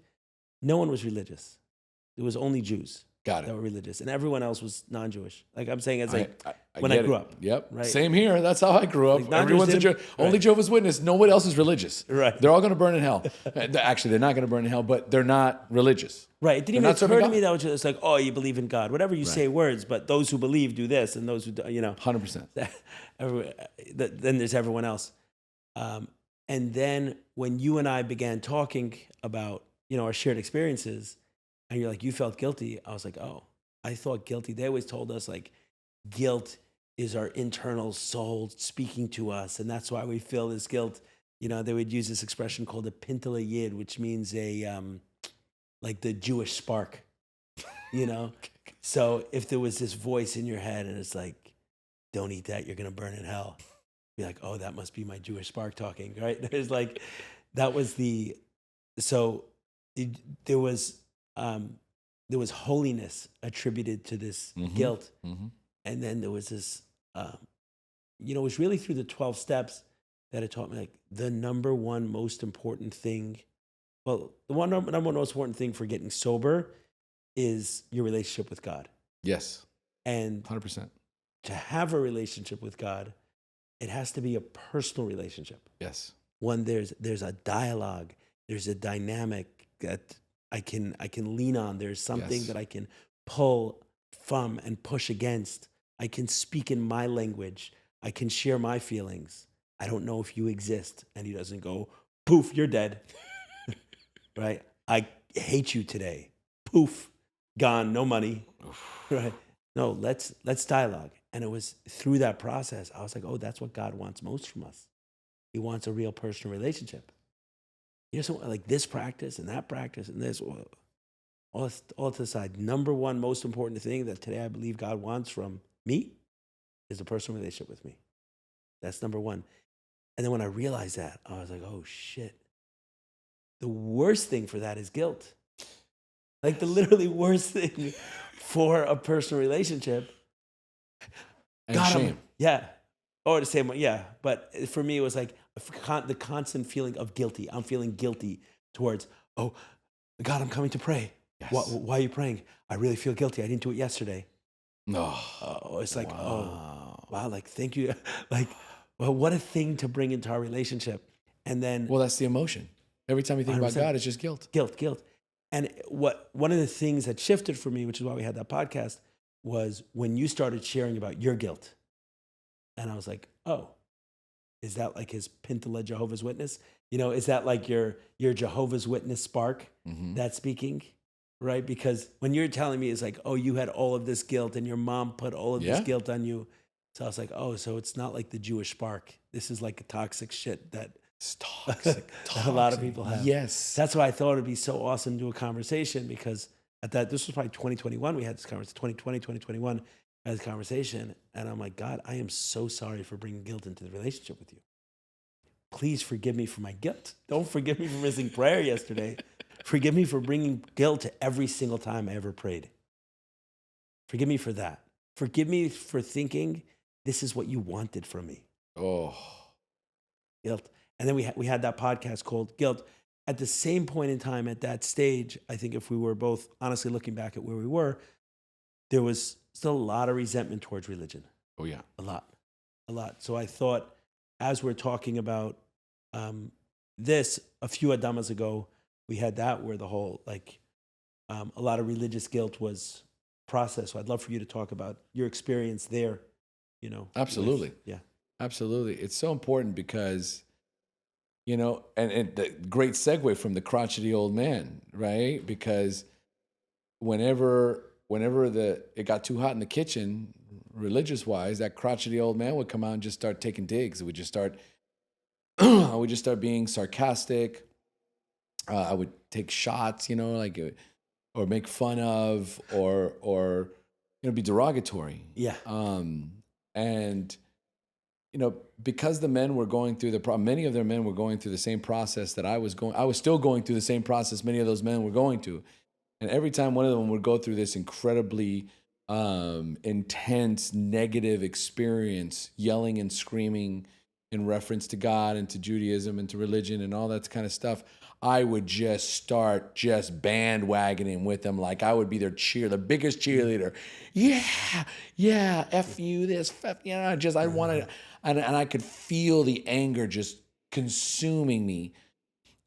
Speaker 2: no one was religious. It was only Jews
Speaker 3: Got
Speaker 2: that
Speaker 3: it.
Speaker 2: were religious, and everyone else was non-Jewish. Like I'm saying, it's like
Speaker 3: I
Speaker 2: when I
Speaker 3: get
Speaker 2: grew
Speaker 3: it.
Speaker 2: up.
Speaker 3: Yep.
Speaker 2: Right.
Speaker 3: Same here. That's how I grew up.
Speaker 2: Like, non-Jews
Speaker 3: Everyone's
Speaker 2: didn't-
Speaker 3: only
Speaker 2: right.
Speaker 3: Jehovah's Witness. Nobody else is religious.
Speaker 2: Right.
Speaker 3: They're all going to burn in hell. Actually, they're not going to burn in hell, but they're not religious.
Speaker 2: Right. It didn't
Speaker 3: They're
Speaker 2: even
Speaker 3: not serving
Speaker 2: occur to
Speaker 3: God.
Speaker 2: me that was just like, oh, you believe in God. Whatever you say words, but those who believe do this, and those who do,
Speaker 3: 100%.
Speaker 2: then there's everyone else. And then when you and I began talking about, our shared experiences, and you're like, you felt guilty. I was like, oh, I thought guilty. They always told us like guilt is our internal soul speaking to us. And that's why we feel this guilt. They would use this expression called a Pinto Yid, which means like the Jewish spark, So if there was this voice in your head and it's like, don't eat that, you're going to burn in hell. Be like, oh, that must be my Jewish spark talking, right? There's like, that was there was holiness attributed to this guilt.
Speaker 3: Mm-hmm.
Speaker 2: And then there was this, it was really through the 12 steps that it taught me like the number one most important thing. Well, the number one most important thing for getting sober is your relationship with God.
Speaker 3: Yes.
Speaker 2: And
Speaker 3: 100%.
Speaker 2: to have a relationship with God, it has to be a personal relationship.
Speaker 3: Yes.
Speaker 2: One, there's a dialogue, there's a dynamic that I can lean on. There's something that I can pull from and push against. I can speak in my language. I can share my feelings. I don't know if you exist. And he doesn't go, poof, you're dead. Right? I hate you today. Poof, gone, no money. Right? No, let's dialogue. And it was through that process, I was like, oh, that's what God wants most from us. He wants a real personal relationship. He doesn't want like this practice and that practice and this. All to the side. Number one most important thing that today I believe God wants from me is a personal relationship with me. That's number one. And then when I realized that, I was like, oh, shit. The worst thing for that is guilt. Like the literally worst thing for a personal relationship.
Speaker 3: And shame.
Speaker 2: Yeah. Or the same, yeah. But for me, it was like the constant feeling of guilty. I'm feeling guilty towards, oh, God, I'm coming to pray.
Speaker 3: Yes.
Speaker 2: Why are you praying? I really feel guilty. I didn't do it yesterday.
Speaker 3: No.
Speaker 2: Oh, it's like,
Speaker 3: Wow.
Speaker 2: oh, wow, like, thank you. Like, well, what a thing to bring into our relationship. And then
Speaker 3: Well, that's the emotion. Every time you think about
Speaker 2: 100%.
Speaker 3: God, it's just guilt.
Speaker 2: Guilt. And one of the things that shifted for me, which is why we had that podcast, was when you started sharing about your guilt. And I was like, oh, is that like his Pinto Jehovah's Witness? Is that like your Jehovah's Witness spark that's speaking? Right? Because when you're telling me, it's like, oh, you had all of this guilt and your mom put all of this guilt on you. So I was like, oh, so it's not like the Jewish spark. This is like a toxic shit that
Speaker 3: It's toxic.
Speaker 2: that a lot of people have.
Speaker 3: Yes.
Speaker 2: That's why I thought it'd be so awesome to do a conversation, because this was probably 2021. We had this conversation, 2020, 2021, I had this conversation. And I'm like, God, I am so sorry for bringing guilt into the relationship with you. Please forgive me for my guilt. Don't forgive me for missing prayer yesterday. Forgive me for bringing guilt to every single time I ever prayed. Forgive me for that. Forgive me for thinking this is what you wanted from me.
Speaker 3: Oh.
Speaker 2: Guilt. And then we had that podcast called Guilt. At the same point in time, at that stage, I think if we were both honestly looking back at where we were, there was still a lot of resentment towards religion.
Speaker 3: Oh, yeah.
Speaker 2: A lot. So I thought, as we're talking about this, a few Adamas ago, we had that where the whole, a lot of religious guilt was processed. So I'd love for you to talk about your experience there,
Speaker 3: Absolutely.
Speaker 2: Yeah.
Speaker 3: Absolutely. It's so important because, and the great segue from the crotchety old man, right? Because whenever it got too hot in the kitchen, religious wise, that crotchety old man would come out and just start taking digs. It would just start, I would just start being sarcastic. I would take shots, or make fun of, or be derogatory.
Speaker 2: Yeah.
Speaker 3: And because the men were going through many of their men were going through the same process that I was still going through the same process many of those men were going to. And every time one of them would go through this incredibly intense, negative experience, yelling and screaming, in reference to God and to Judaism and to religion and all that kind of stuff, I would just start just bandwagoning with them. Like I would be their biggest cheerleader. Yeah, F you, this, F, I wanted, and I could feel the anger just consuming me.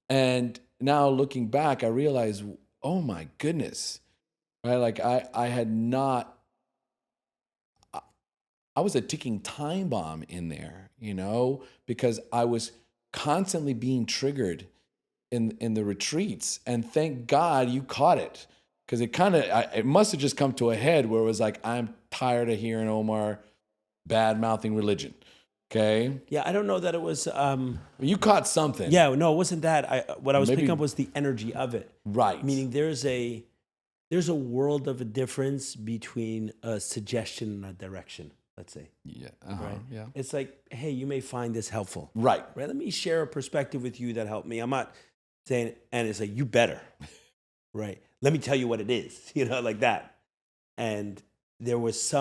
Speaker 3: And now looking back, I realized, oh my goodness, right? Like I was a ticking time bomb in there, because I was constantly being triggered in the retreats. And thank God you caught it, because it must have just come to a head where it was like, I'm tired of hearing Omar bad-mouthing religion. Okay.
Speaker 2: Yeah, I don't know that it was.
Speaker 3: You caught something.
Speaker 2: Yeah, no, it wasn't that. What I was
Speaker 3: Maybe-
Speaker 2: picking up was the energy of it.
Speaker 3: Right.
Speaker 2: Meaning there's a world of a difference between a suggestion and a direction, let's say.
Speaker 3: Yeah.
Speaker 2: Right?
Speaker 3: Yeah.
Speaker 2: It's like, hey, you may find this helpful.
Speaker 3: Right.
Speaker 2: Right? Let me share a perspective with you that helped me. I'm not saying, and it's like, you better. Right? Let me tell you what it is, like that. And there was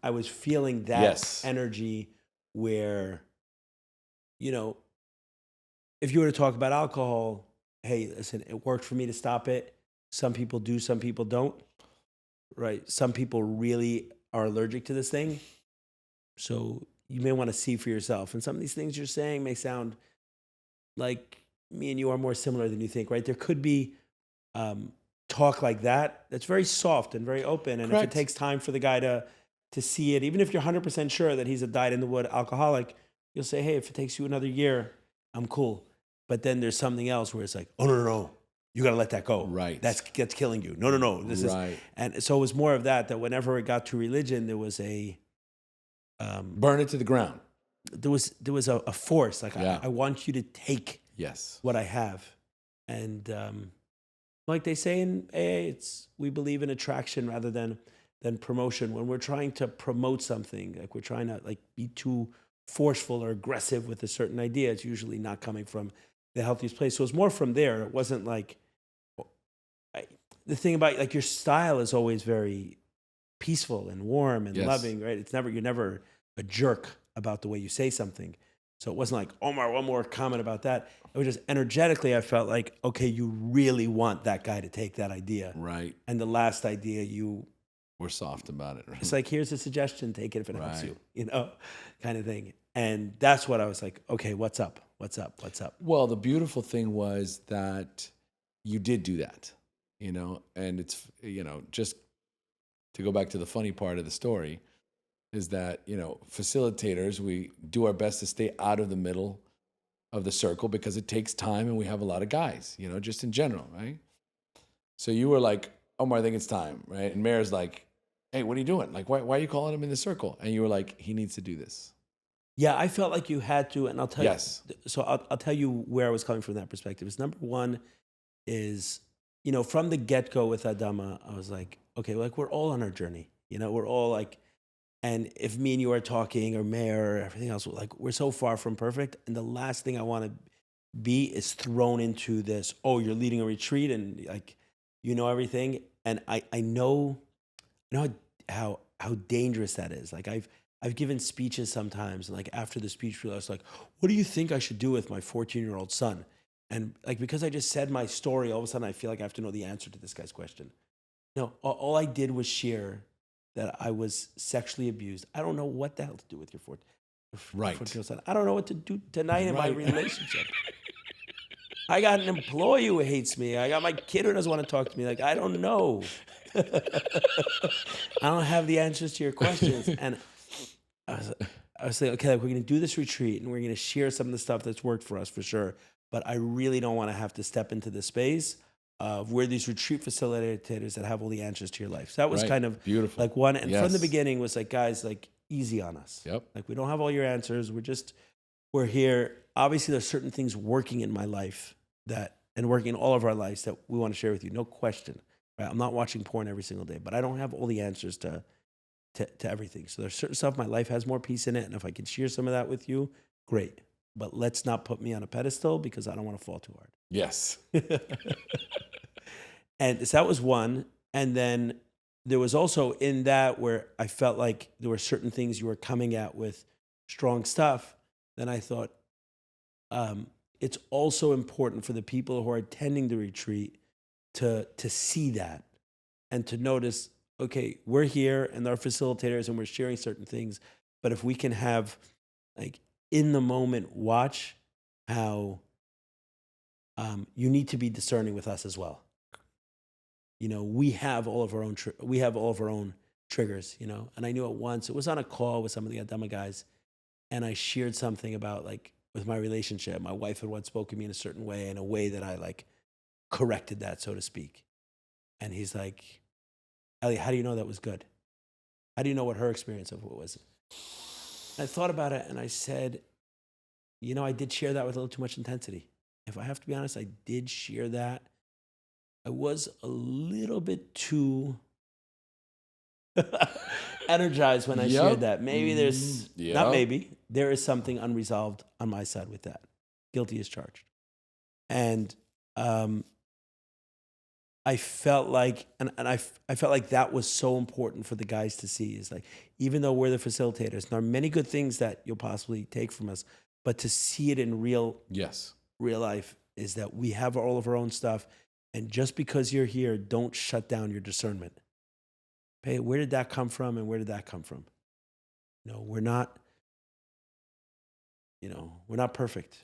Speaker 2: I was feeling that
Speaker 3: Yes.
Speaker 2: energy where, if you were to talk about alcohol, hey, listen, it worked for me to stop it. Some people do, some people don't, right? Some people really are allergic to this thing. So you may want to see for yourself. And some of these things you're saying may sound like me and you are more similar than you think, right? There could be talk like that that's very soft and very open. And
Speaker 3: Correct.
Speaker 2: if it takes time for the guy to see it, even if you're 100% sure that he's a dyed-in-the-wood alcoholic, you'll say, hey, if it takes you another year, I'm cool. But then there's something else where it's like, oh, no. You got to let that go.
Speaker 3: Right.
Speaker 2: That's killing you. No. This
Speaker 3: Right.
Speaker 2: is, and so it was more of that whenever it got to religion, there was
Speaker 3: Burn it to the ground.
Speaker 2: there was a force. Like,
Speaker 3: Yeah.
Speaker 2: I want you to take
Speaker 3: Yes.
Speaker 2: what I have. And like they say in AA, we believe in attraction rather than promotion. When we're trying to promote something, like we're trying to be too forceful or aggressive with a certain idea, it's usually not coming from the healthiest place. So it was more from there. It wasn't like the thing about your style is always very peaceful and warm and
Speaker 3: Yes.
Speaker 2: loving, right? You're never a jerk about the way you say something. So it wasn't like, Omar, one more comment about that. It was just energetically, I felt like, okay, you really want that guy to take that idea.
Speaker 3: Right.
Speaker 2: And the last idea,
Speaker 3: We're soft about it. Right?
Speaker 2: it's like, here's a suggestion, take it if it helps
Speaker 3: Right.
Speaker 2: you, kind of thing. And that's what I was like, okay, what's up?
Speaker 3: Well, the beautiful thing was that you did do that, and it's, just to go back to the funny part of the story is that, facilitators, we do our best to stay out of the middle of the circle because it takes time and we have a lot of guys, just in general, right? So you were like, Omar, I think it's time, right? And Mayor's like, hey, what are you doing? Like, why are you calling him in the circle? And you were like, he needs to do this.
Speaker 2: Yeah, I felt like you had to, and I'll tell
Speaker 3: Yes.
Speaker 2: you. So I'll tell you where I was coming from that perspective. Is number one is, from the get-go with Adama, I was like, okay, we're all on our journey. We're all like, and if me and you are talking or Mayor or everything else, we're so far from perfect. And the last thing I want to be is thrown into this, oh, you're leading a retreat and everything. And I know how dangerous that is. Like I've given speeches sometimes, and after the speech, I was like, what do you think I should do with my 14-year-old son? And because I just said my story, all of a sudden I feel like I have to know the answer to this guy's question. No, all I did was share that I was sexually abused. I don't know what the hell to do with your 14-year-old son. I don't know what to do tonight in my relationship. I got an employee who hates me. I got my kid who doesn't want to talk to me. I don't know. I don't have the answers to your questions. And I was like, okay, we're going to do this retreat and we're going to share some of the stuff that's worked for us for sure. But I really don't want to have to step into the space of where these retreat facilitators that have all the answers to your life. So that was kind of
Speaker 3: beautiful.
Speaker 2: One. And from the
Speaker 3: Yes.
Speaker 2: beginning was guys, easy on us.
Speaker 3: Yep.
Speaker 2: We don't have all your answers. We're here. Obviously, there's certain things working in my life and working in all of our lives that we want to share with you. No question. Right? I'm not watching porn every single day, but I don't have all the answers to everything. So there's certain stuff, my life has more peace in it. And if I can share some of that with you, great. But let's not put me on a pedestal because I don't want to fall too hard.
Speaker 3: Yes.
Speaker 2: And so that was one. And then there was also in that where I felt like there were certain things you were coming at with strong stuff then I thought it's also important for the people who are attending the retreat to see that and to notice, okay, we're here and our facilitators and we're sharing certain things, but if we can have like in the moment watch how you need to be discerning with us as well. You know, we have all of our own triggers, you know. And I knew it once. It was on a call with some of the Adama guys, and I shared something about like with my relationship. My wife had once spoken to me in a certain way, in a way that I like corrected that, so to speak. And he's like, Ellie, how do you know that was good? How do you know what her experience of what was? I thought about it and I said, you know, I did share that with a little too much intensity. If I have to be honest, I did share that. I was a little bit too energized when I shared that. Maybe there's, not maybe, there is something unresolved on my side with that. Guilty as charged. And I felt like, I felt like that was so important for the guys to see. Is like, even though we're the facilitators, and there are many good things that you'll possibly take from us, but to see it in real life is that we have all of our own stuff. And just because you're here, don't shut down your discernment. Okay, where did that come from and where did that come from? You know, we're not perfect.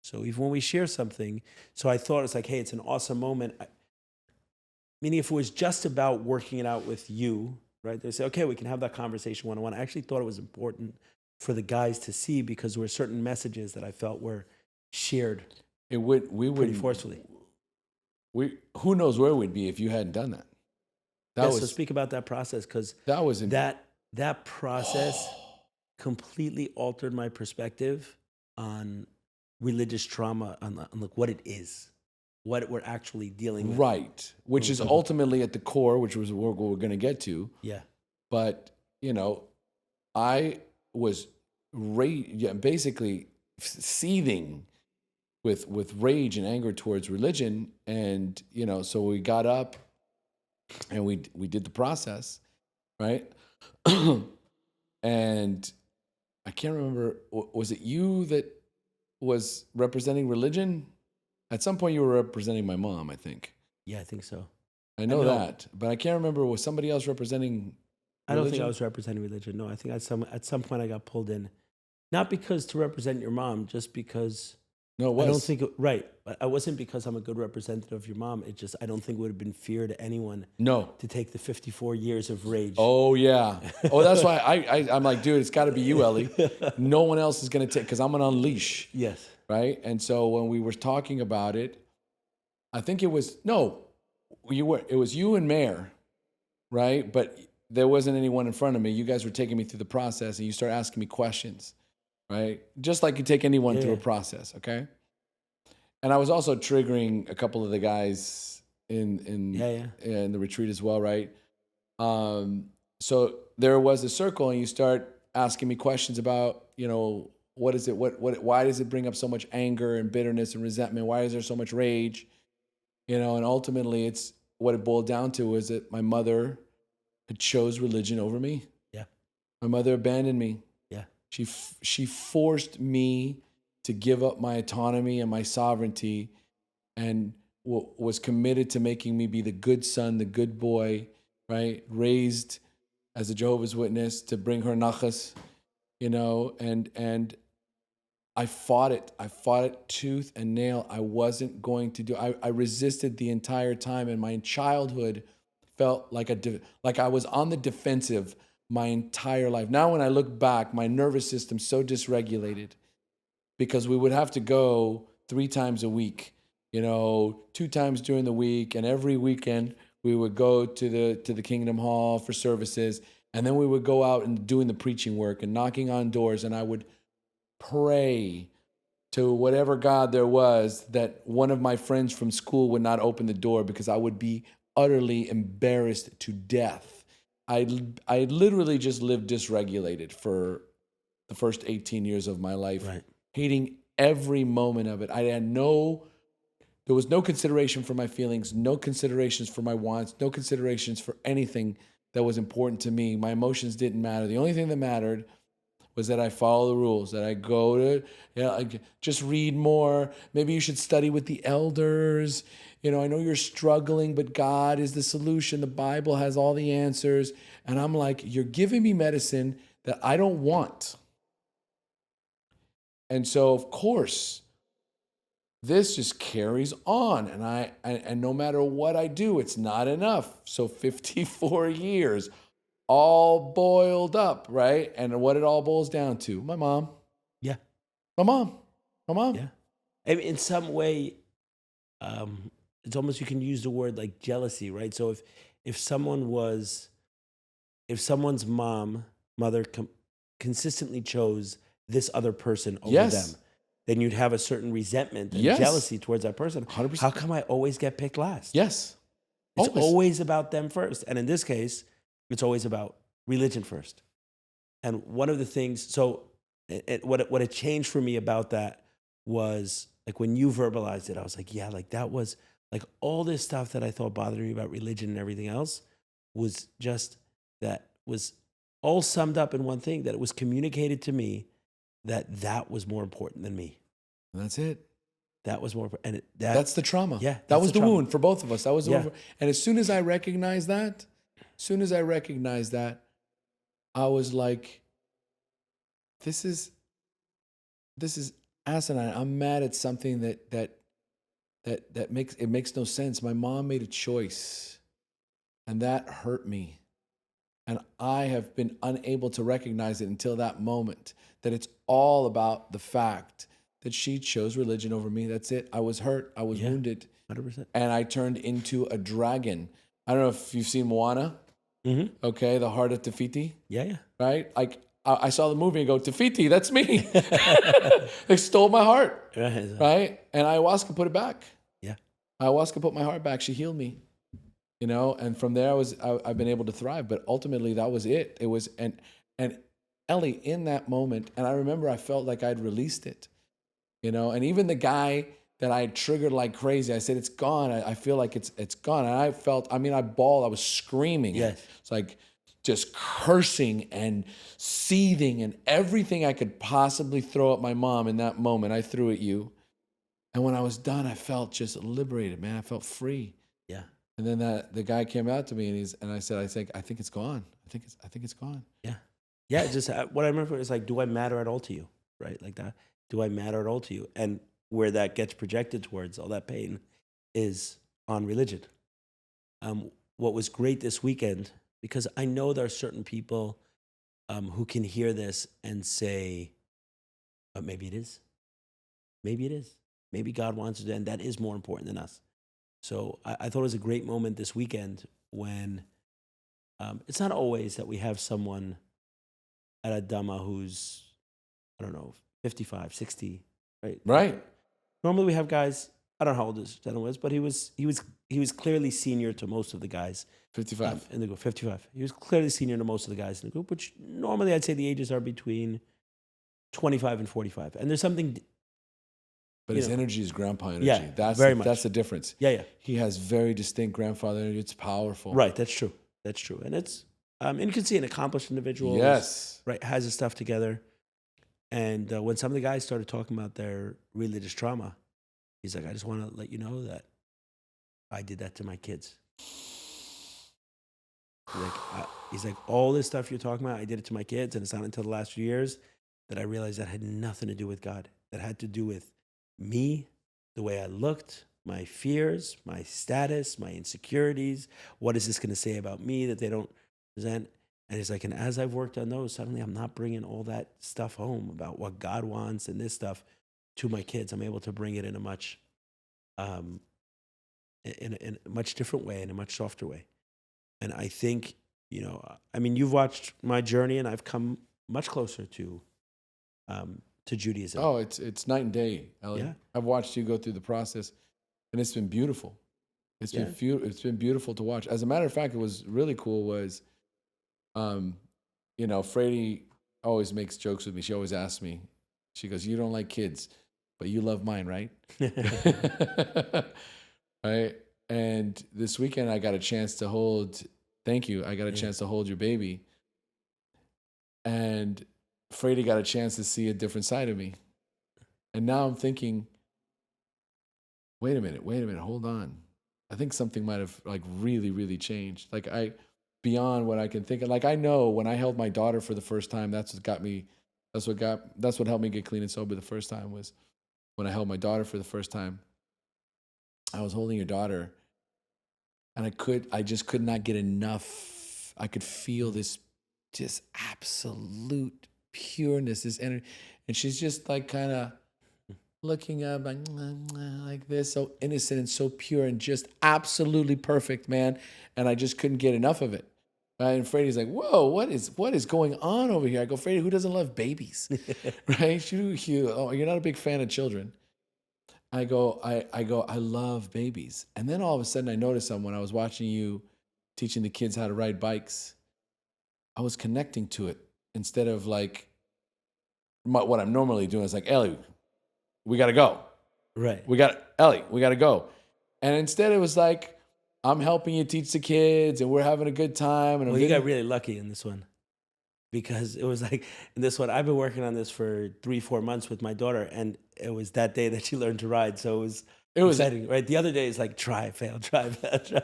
Speaker 2: So even when we share something, so I thought it's like, hey, it's an awesome moment. Meaning if it was just about working it out with you, right? They say, okay, we can have that conversation one-on-one. I actually thought it was important for the guys to see because there were certain messages that I felt were shared pretty forcefully.
Speaker 3: Who knows where we'd be if you hadn't done that.
Speaker 2: So speak about that process, because that process completely altered my perspective on religious trauma, on like what it is, what we're actually dealing with.
Speaker 3: Right, which is ultimately at the core, which was what we're going to get to.
Speaker 2: Yeah.
Speaker 3: But, you know, I was basically seething with rage and anger towards religion. And, you know, so we got up and we did the process, right? And I can't remember, was it you that was representing religion? At some point you were representing my mom, I think.
Speaker 2: Yeah, I think so.
Speaker 3: I know that, but I can't remember, was somebody else representing religion?
Speaker 2: I don't think I was representing religion. No, I think at some point I got pulled in. Not because to represent your mom, just because...
Speaker 3: No, it was.
Speaker 2: I don't think, right. I wasn't because I'm a good representative of your mom. It just, I don't think it would have been fear to anyone to take the 54 years of rage.
Speaker 3: Oh, yeah. Oh, that's why I'm like, dude, it's got to be you, Ellie. No one else is going to take, because I'm going to unleash.
Speaker 2: Yes.
Speaker 3: Right? And so when we were talking about it, I think it was you and Mayor, right? But there wasn't anyone in front of me. You guys were taking me through the process and you start asking me questions. Right? Just like you take anyone through a process, okay? And I was also triggering a couple of the guys in the retreat as well, right? So there was a circle and you start asking me questions about, you know, what is it? Why does it bring up so much anger and bitterness and resentment? Why is there so much rage? You know, and ultimately it's what it boiled down to was that my mother had chose religion over me.
Speaker 2: Yeah.
Speaker 3: My mother abandoned me.
Speaker 2: Yeah.
Speaker 3: She forced me to give up my autonomy and my sovereignty, and was committed to making me be the good son, the good boy, right? Raised as a Jehovah's Witness to bring her nachas, you know, and I fought it. I fought it tooth and nail. I wasn't going to do. I resisted the entire time, and my childhood felt like I was on the defensive my entire life. Now, when I look back, my nervous system's so dysregulated because we would have to go 3 times a week, you know, 2 times during the week, and every weekend we would go to the Kingdom Hall for services, and then we would go out and doing the preaching work and knocking on doors, and I would pray to whatever God there was that one of my friends from school would not open the door because I would be utterly embarrassed to death. I literally just lived dysregulated for the first 18 years of my life,
Speaker 2: right.
Speaker 3: Hating every moment of it. There was no consideration for my feelings, no considerations for my wants, no considerations for anything that was important to me. My emotions didn't matter. The only thing that mattered was that I follow the rules, that I go to, just read more. Maybe you should study with the elders. I know you're struggling, but God is the solution. The Bible has all the answers. And I'm like, you're giving me medicine that I don't want. And so, of course, this just carries on. And no matter what I do, it's not enough. So 54 years, all boiled up, right? And what it all boils down to, my mom.
Speaker 2: Yeah.
Speaker 3: My mom.
Speaker 2: Yeah. I mean, in some way, it's almost, you can use the word like jealousy, right? So if someone's mother consistently chose this other person over them, then you'd have a certain resentment and jealousy towards that person.
Speaker 3: 100%.
Speaker 2: How come I always get picked last?
Speaker 3: Yes.
Speaker 2: It's always about them first. And in this case, it's always about religion first. And one of the things, so what it changed for me about that was like when you verbalized it, I was like, yeah, like that was like all this stuff that I thought bothered me about religion and everything else was just, that was all summed up in one thing, that it was communicated to me that was more important than me.
Speaker 3: And that's it.
Speaker 2: That was more, and
Speaker 3: that's the trauma.
Speaker 2: Yeah.
Speaker 3: That was the wound for both of us. That was the wound. And as soon as I recognized that, I was like, this is asinine. I'm mad at something that makes no sense. My mom made a choice, and that hurt me. And I have been unable to recognize it until that moment, that it's all about the fact that she chose religion over me. That's it. I was hurt. I was wounded.
Speaker 2: 100%.
Speaker 3: And I turned into a dragon. I don't know if you've seen Moana. Mm-hmm. Okay, the heart of Tafiti.
Speaker 2: Yeah.
Speaker 3: Right? I saw the movie and go, Tafiti, that's me. They stole my heart. Right? And ayahuasca put it back.
Speaker 2: Yeah.
Speaker 3: Ayahuasca put my heart back. She healed me. And from there I've been able to thrive. But ultimately that was it. It was, and Ellie, in that moment, and I remember I felt like I'd released it. And even the guy that I had triggered like crazy, I said, it's gone. I feel like it's gone. And I bawled, I was screaming.
Speaker 2: Yes.
Speaker 3: It's like just cursing and seething and everything I could possibly throw at my mom in that moment, I threw at you. And when I was done, I felt just liberated, man. I felt free.
Speaker 2: Yeah.
Speaker 3: And then the guy came out to me and I said, I think it's gone. I think it's gone.
Speaker 2: Yeah. Yeah. Just what I remember is like, do I matter at all to you? Right. Like that. Do I matter at all to you? And where that gets projected towards, all that pain, is on religion. What was great this weekend, because I know there are certain people who can hear this and say, but maybe it is. Maybe it is. Maybe God wants it, and that is more important than us. So I thought it was a great moment this weekend when it's not always that we have someone at a Dhamma who's, I don't know, 55, 60, right?
Speaker 3: Right.
Speaker 2: Normally we have guys, I don't know how old this gentleman was, but he was clearly senior to most of the guys.
Speaker 3: 55.
Speaker 2: In the group, 55. He was clearly senior to most of the guys in the group, which normally I'd say the ages are between 25 and 45. And there's something...
Speaker 3: But his energy is grandpa energy.
Speaker 2: Yeah, very much.
Speaker 3: That's the difference.
Speaker 2: Yeah.
Speaker 3: He has very distinct grandfather energy. It's powerful.
Speaker 2: Right, that's true. And it's, and you can see an accomplished individual.
Speaker 3: Yes.
Speaker 2: Right, has his stuff together. And when some of the guys started talking about their religious trauma, he's like, I just want to let you know that I did that to my kids. He's like, all this stuff you're talking about, I did it to my kids. And it's not until the last few years that I realized that had nothing to do with God. That had to do with me, the way I looked, my fears, my status, my insecurities. What is this going to say about me that they don't present? And he's like, and as I've worked on those, suddenly I'm not bringing all that stuff home about what God wants and this stuff to my kids. I'm able to bring it in a much, in a much different way, in a much softer way. And I think, you've watched my journey, and I've come much closer to Judaism.
Speaker 3: Oh, it's night and day, Ellie.
Speaker 2: Yeah.
Speaker 3: I've watched you go through the process, and it's been beautiful. It's been beautiful to watch. As a matter of fact, it was really cool was, Frady always makes jokes with me. She always asks me, she goes, you don't like kids, but you love mine, right? Right? And this weekend I got a chance to hold, thank you, I got a chance to hold your baby. And Freddie got a chance to see a different side of me. And now I'm thinking, wait a minute, hold on. I think something might have like really, really changed. Like beyond what I can think of. Like I know when I held my daughter for the first time, that's what helped me get clean and sober the first time was when I held my daughter for the first time. I was holding your daughter and I just could not get enough. I could feel this just absolute pureness, this energy. And she's just like kind of looking up like this, so innocent and so pure and just absolutely perfect, man. And I just couldn't get enough of it. Right? And Freddie's like, whoa, what is going on over here? I go, Freddie, who doesn't love babies? Right? You're not a big fan of children. I go, I love babies. And then all of a sudden I noticed something when I was watching you teaching the kids how to ride bikes. I was connecting to it instead of like what I'm normally doing is like, Ellie, we got to go.
Speaker 2: Right.
Speaker 3: Ellie, we got to go. And instead it was like, I'm helping you teach the kids and we're having a good time. And
Speaker 2: you got really lucky in this one because it was like, in this one, I've been working on this for 3-4 months with my daughter and it was that day that she learned to ride. So it was exciting, right? The other day is like, try, fail, try, fail, try.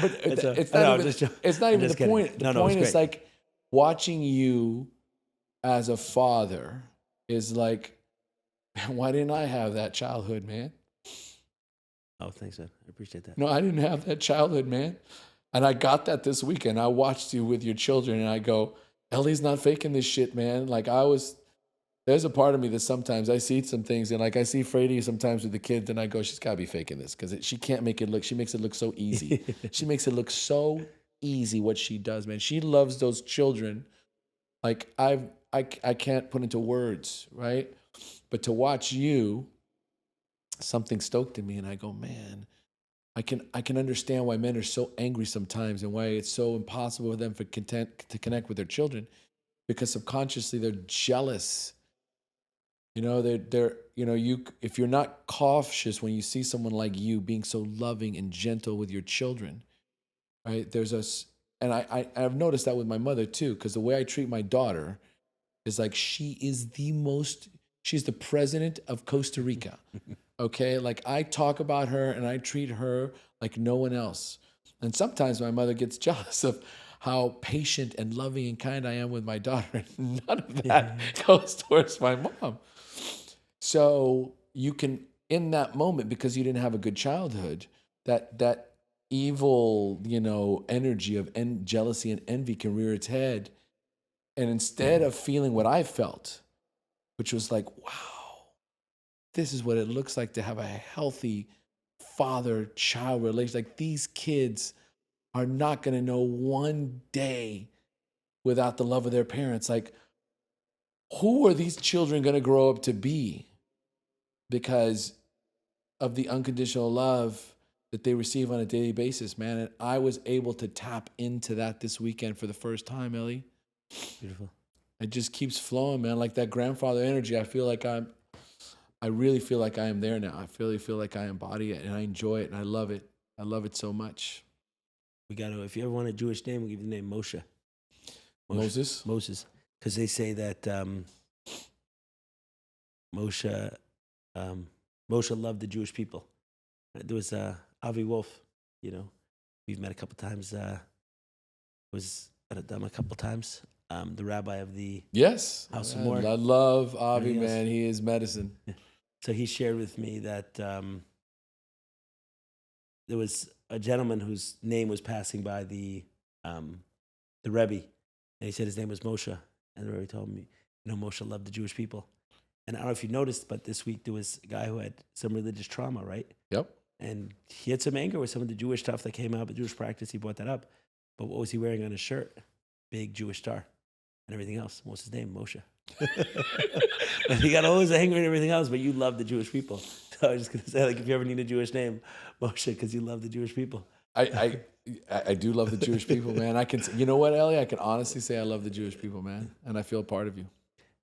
Speaker 3: But it's not even the point. The point is like watching you as a father is like, why didn't I have that childhood, man?
Speaker 2: Oh, thanks, man. I appreciate that.
Speaker 3: No, I didn't have that childhood, man. And I got that this weekend. I watched you with your children and I go, Ellie's not faking this shit, man. Like there's a part of me that sometimes I see some things and like I see Freddie sometimes with the kids and I go, she's got to be faking this because she can't make it look, she makes it look so easy. She makes it look so easy what she does, man. She loves those children. Like I can't put into words, right? But to watch you, something stoked in me, and I go, man, I can understand why men are so angry sometimes, and why it's so impossible for them to connect with their children, because subconsciously they're jealous. You know, they're if you're not cautious when you see someone like you being so loving and gentle with your children, right? And I've noticed that with my mother too, because the way I treat my daughter is like she's the president of Costa Rica. Okay. Like I talk about her and I treat her like no one else. And sometimes my mother gets jealous of how patient and loving and kind I am with my daughter. And none of that goes towards my mom. So you can, in that moment, because you didn't have a good childhood, that evil, energy of jealousy and envy can rear its head. And instead of feeling what I felt, which was like, wow, this is what it looks like to have a healthy father-child relationship. Like these kids are not going to know one day without the love of their parents. Like, who are these children going to grow up to be because of the unconditional love that they receive on a daily basis, man? And I was able to tap into that this weekend for the first time, Ellie.
Speaker 2: Beautiful.
Speaker 3: It just keeps flowing, man. Like that grandfather energy. I really feel like I am there now. I really feel like I embody it and I enjoy it and I love it. I love it so much.
Speaker 2: If you ever want a Jewish name, we'll give you the name Moshe.
Speaker 3: Moses?
Speaker 2: Moses. Because they say that Moshe loved the Jewish people. There was Avi Wolf, we've met a couple times. Was at a Dam a couple times. The rabbi of the House of Moore.
Speaker 3: I love Avi, man. He is medicine.
Speaker 2: So he shared with me that there was a gentleman whose name was passing by the Rebbe, and he said his name was Moshe. And the Rebbe told me, Moshe loved the Jewish people. And I don't know if you noticed, but this week there was a guy who had some religious trauma, right?
Speaker 3: Yep.
Speaker 2: And he had some anger with some of the Jewish stuff that came out, the Jewish practice. He brought that up. But what was he wearing on his shirt? Big Jewish star and everything else. What's his name? Moshe. And he got all his anger and everything else, but you love the Jewish people. So I was just going to say, like, if you ever need a Jewish name, Moshe, because you love the Jewish people.
Speaker 3: I do love the Jewish people, man. You know what, Ellie? I can honestly say I love the Jewish people, man. And I feel a part of you.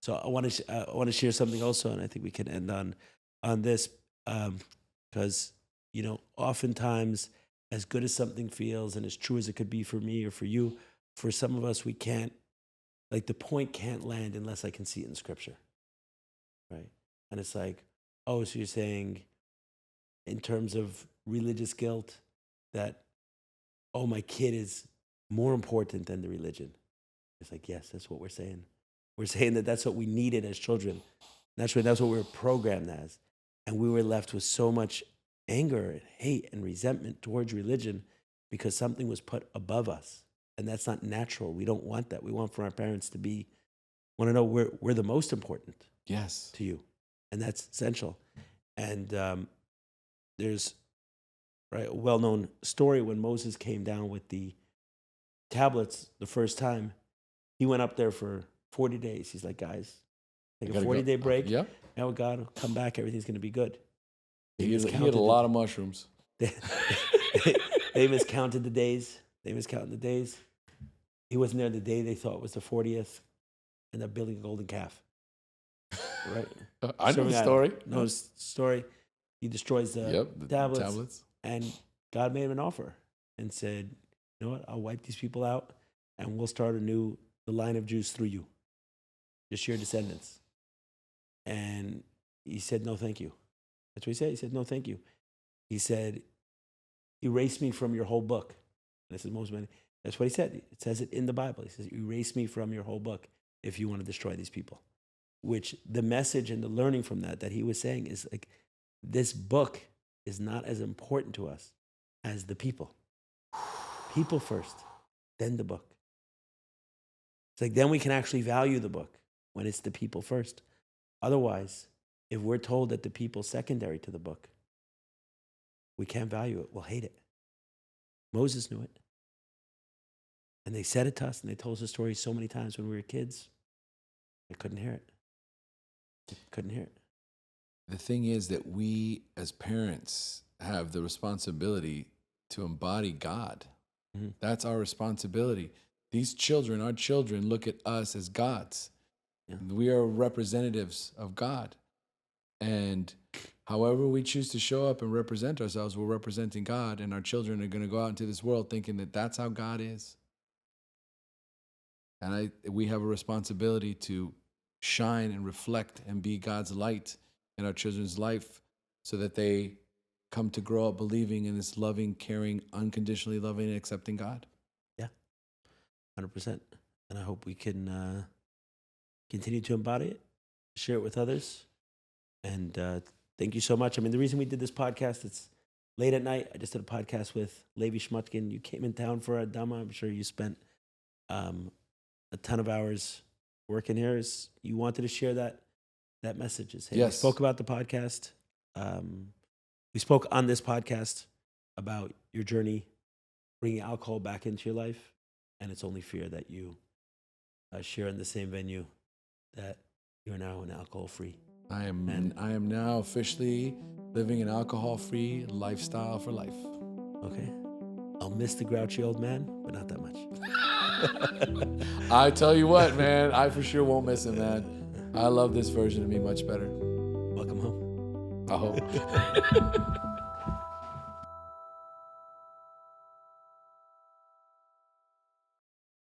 Speaker 2: So I want to share something also, and I think we can end on this, because, oftentimes, as good as something feels and as true as it could be for me or for you, for some of us, we can't like the point can't land unless I can see it in scripture, right? And it's like, oh, so you're saying in terms of religious guilt that, oh, my kid is more important than the religion. It's like, yes, that's what we're saying. We're saying that that's what we needed as children. That's what we were programmed as. And we were left with so much anger and hate and resentment towards religion because something was put above us. And that's not natural. We don't want that. We want for our parents to want to know we're the most important
Speaker 3: Yes.
Speaker 2: to you. And that's essential. And there's a well-known story when Moses came down with the tablets the first time. He went up there for 40 days. He's like, guys, take a 40-day break.
Speaker 3: Yeah.
Speaker 2: Now with God, come back. Everything's going to be good.
Speaker 3: He had a lot of mushrooms.
Speaker 2: They miscounted the days. He wasn't there the day they thought was the 40th. Ended up building a golden calf. Right?
Speaker 3: I know the story.
Speaker 2: No story. He destroys the tablets. And God made him an offer and said, you know what? I'll wipe these people out and we'll start the line of Jews through you. Just your descendants. And he said, no, thank you. That's what he said. He said, no, thank you. He said, erase me from your whole book. And I said, that's what he said. It says it in the Bible. He says, erase me from your whole book if you want to destroy these people. Which the message and the learning from that he was saying is like, this book is not as important to us as the people. People first, then the book. It's like, then we can actually value the book when it's the people first. Otherwise, if we're told that the people's secondary to the book, we can't value it. We'll hate it. Moses knew it. And they said it to us, and they told us the story so many times when we were kids. I couldn't hear it.
Speaker 3: The thing is that we as parents have the responsibility to embody God.
Speaker 2: Mm-hmm.
Speaker 3: That's our responsibility. These children, our children, look at us as gods. Yeah. We are representatives of God. And however we choose to show up and represent ourselves, we're representing God, and our children are going to go out into this world thinking that that's how God is. And we have a responsibility to shine and reflect and be God's light in our children's life so that they come to grow up believing in this loving, caring, unconditionally loving and accepting God.
Speaker 2: Yeah, 100%. And I hope we can continue to embody it, share it with others. And thank you so much. I mean, the reason we did this podcast, it's late at night. I just did a podcast with Levi Schmutkin. You came in town for a Dhamma. I'm sure you spent a ton of hours working here. You wanted to share that message. Hey,
Speaker 3: yes.
Speaker 2: We spoke about the podcast. We spoke on this podcast about your journey, bringing alcohol back into your life. And it's only fair that you share in the same venue that you're now an alcohol-free.
Speaker 3: I am now officially living an alcohol-free lifestyle for life.
Speaker 2: Okay. I'll miss the grouchy old man, but not that much.
Speaker 3: I tell you what, man, I for sure won't miss him, man. I love this version of me much better.
Speaker 2: Welcome home.
Speaker 3: I hope.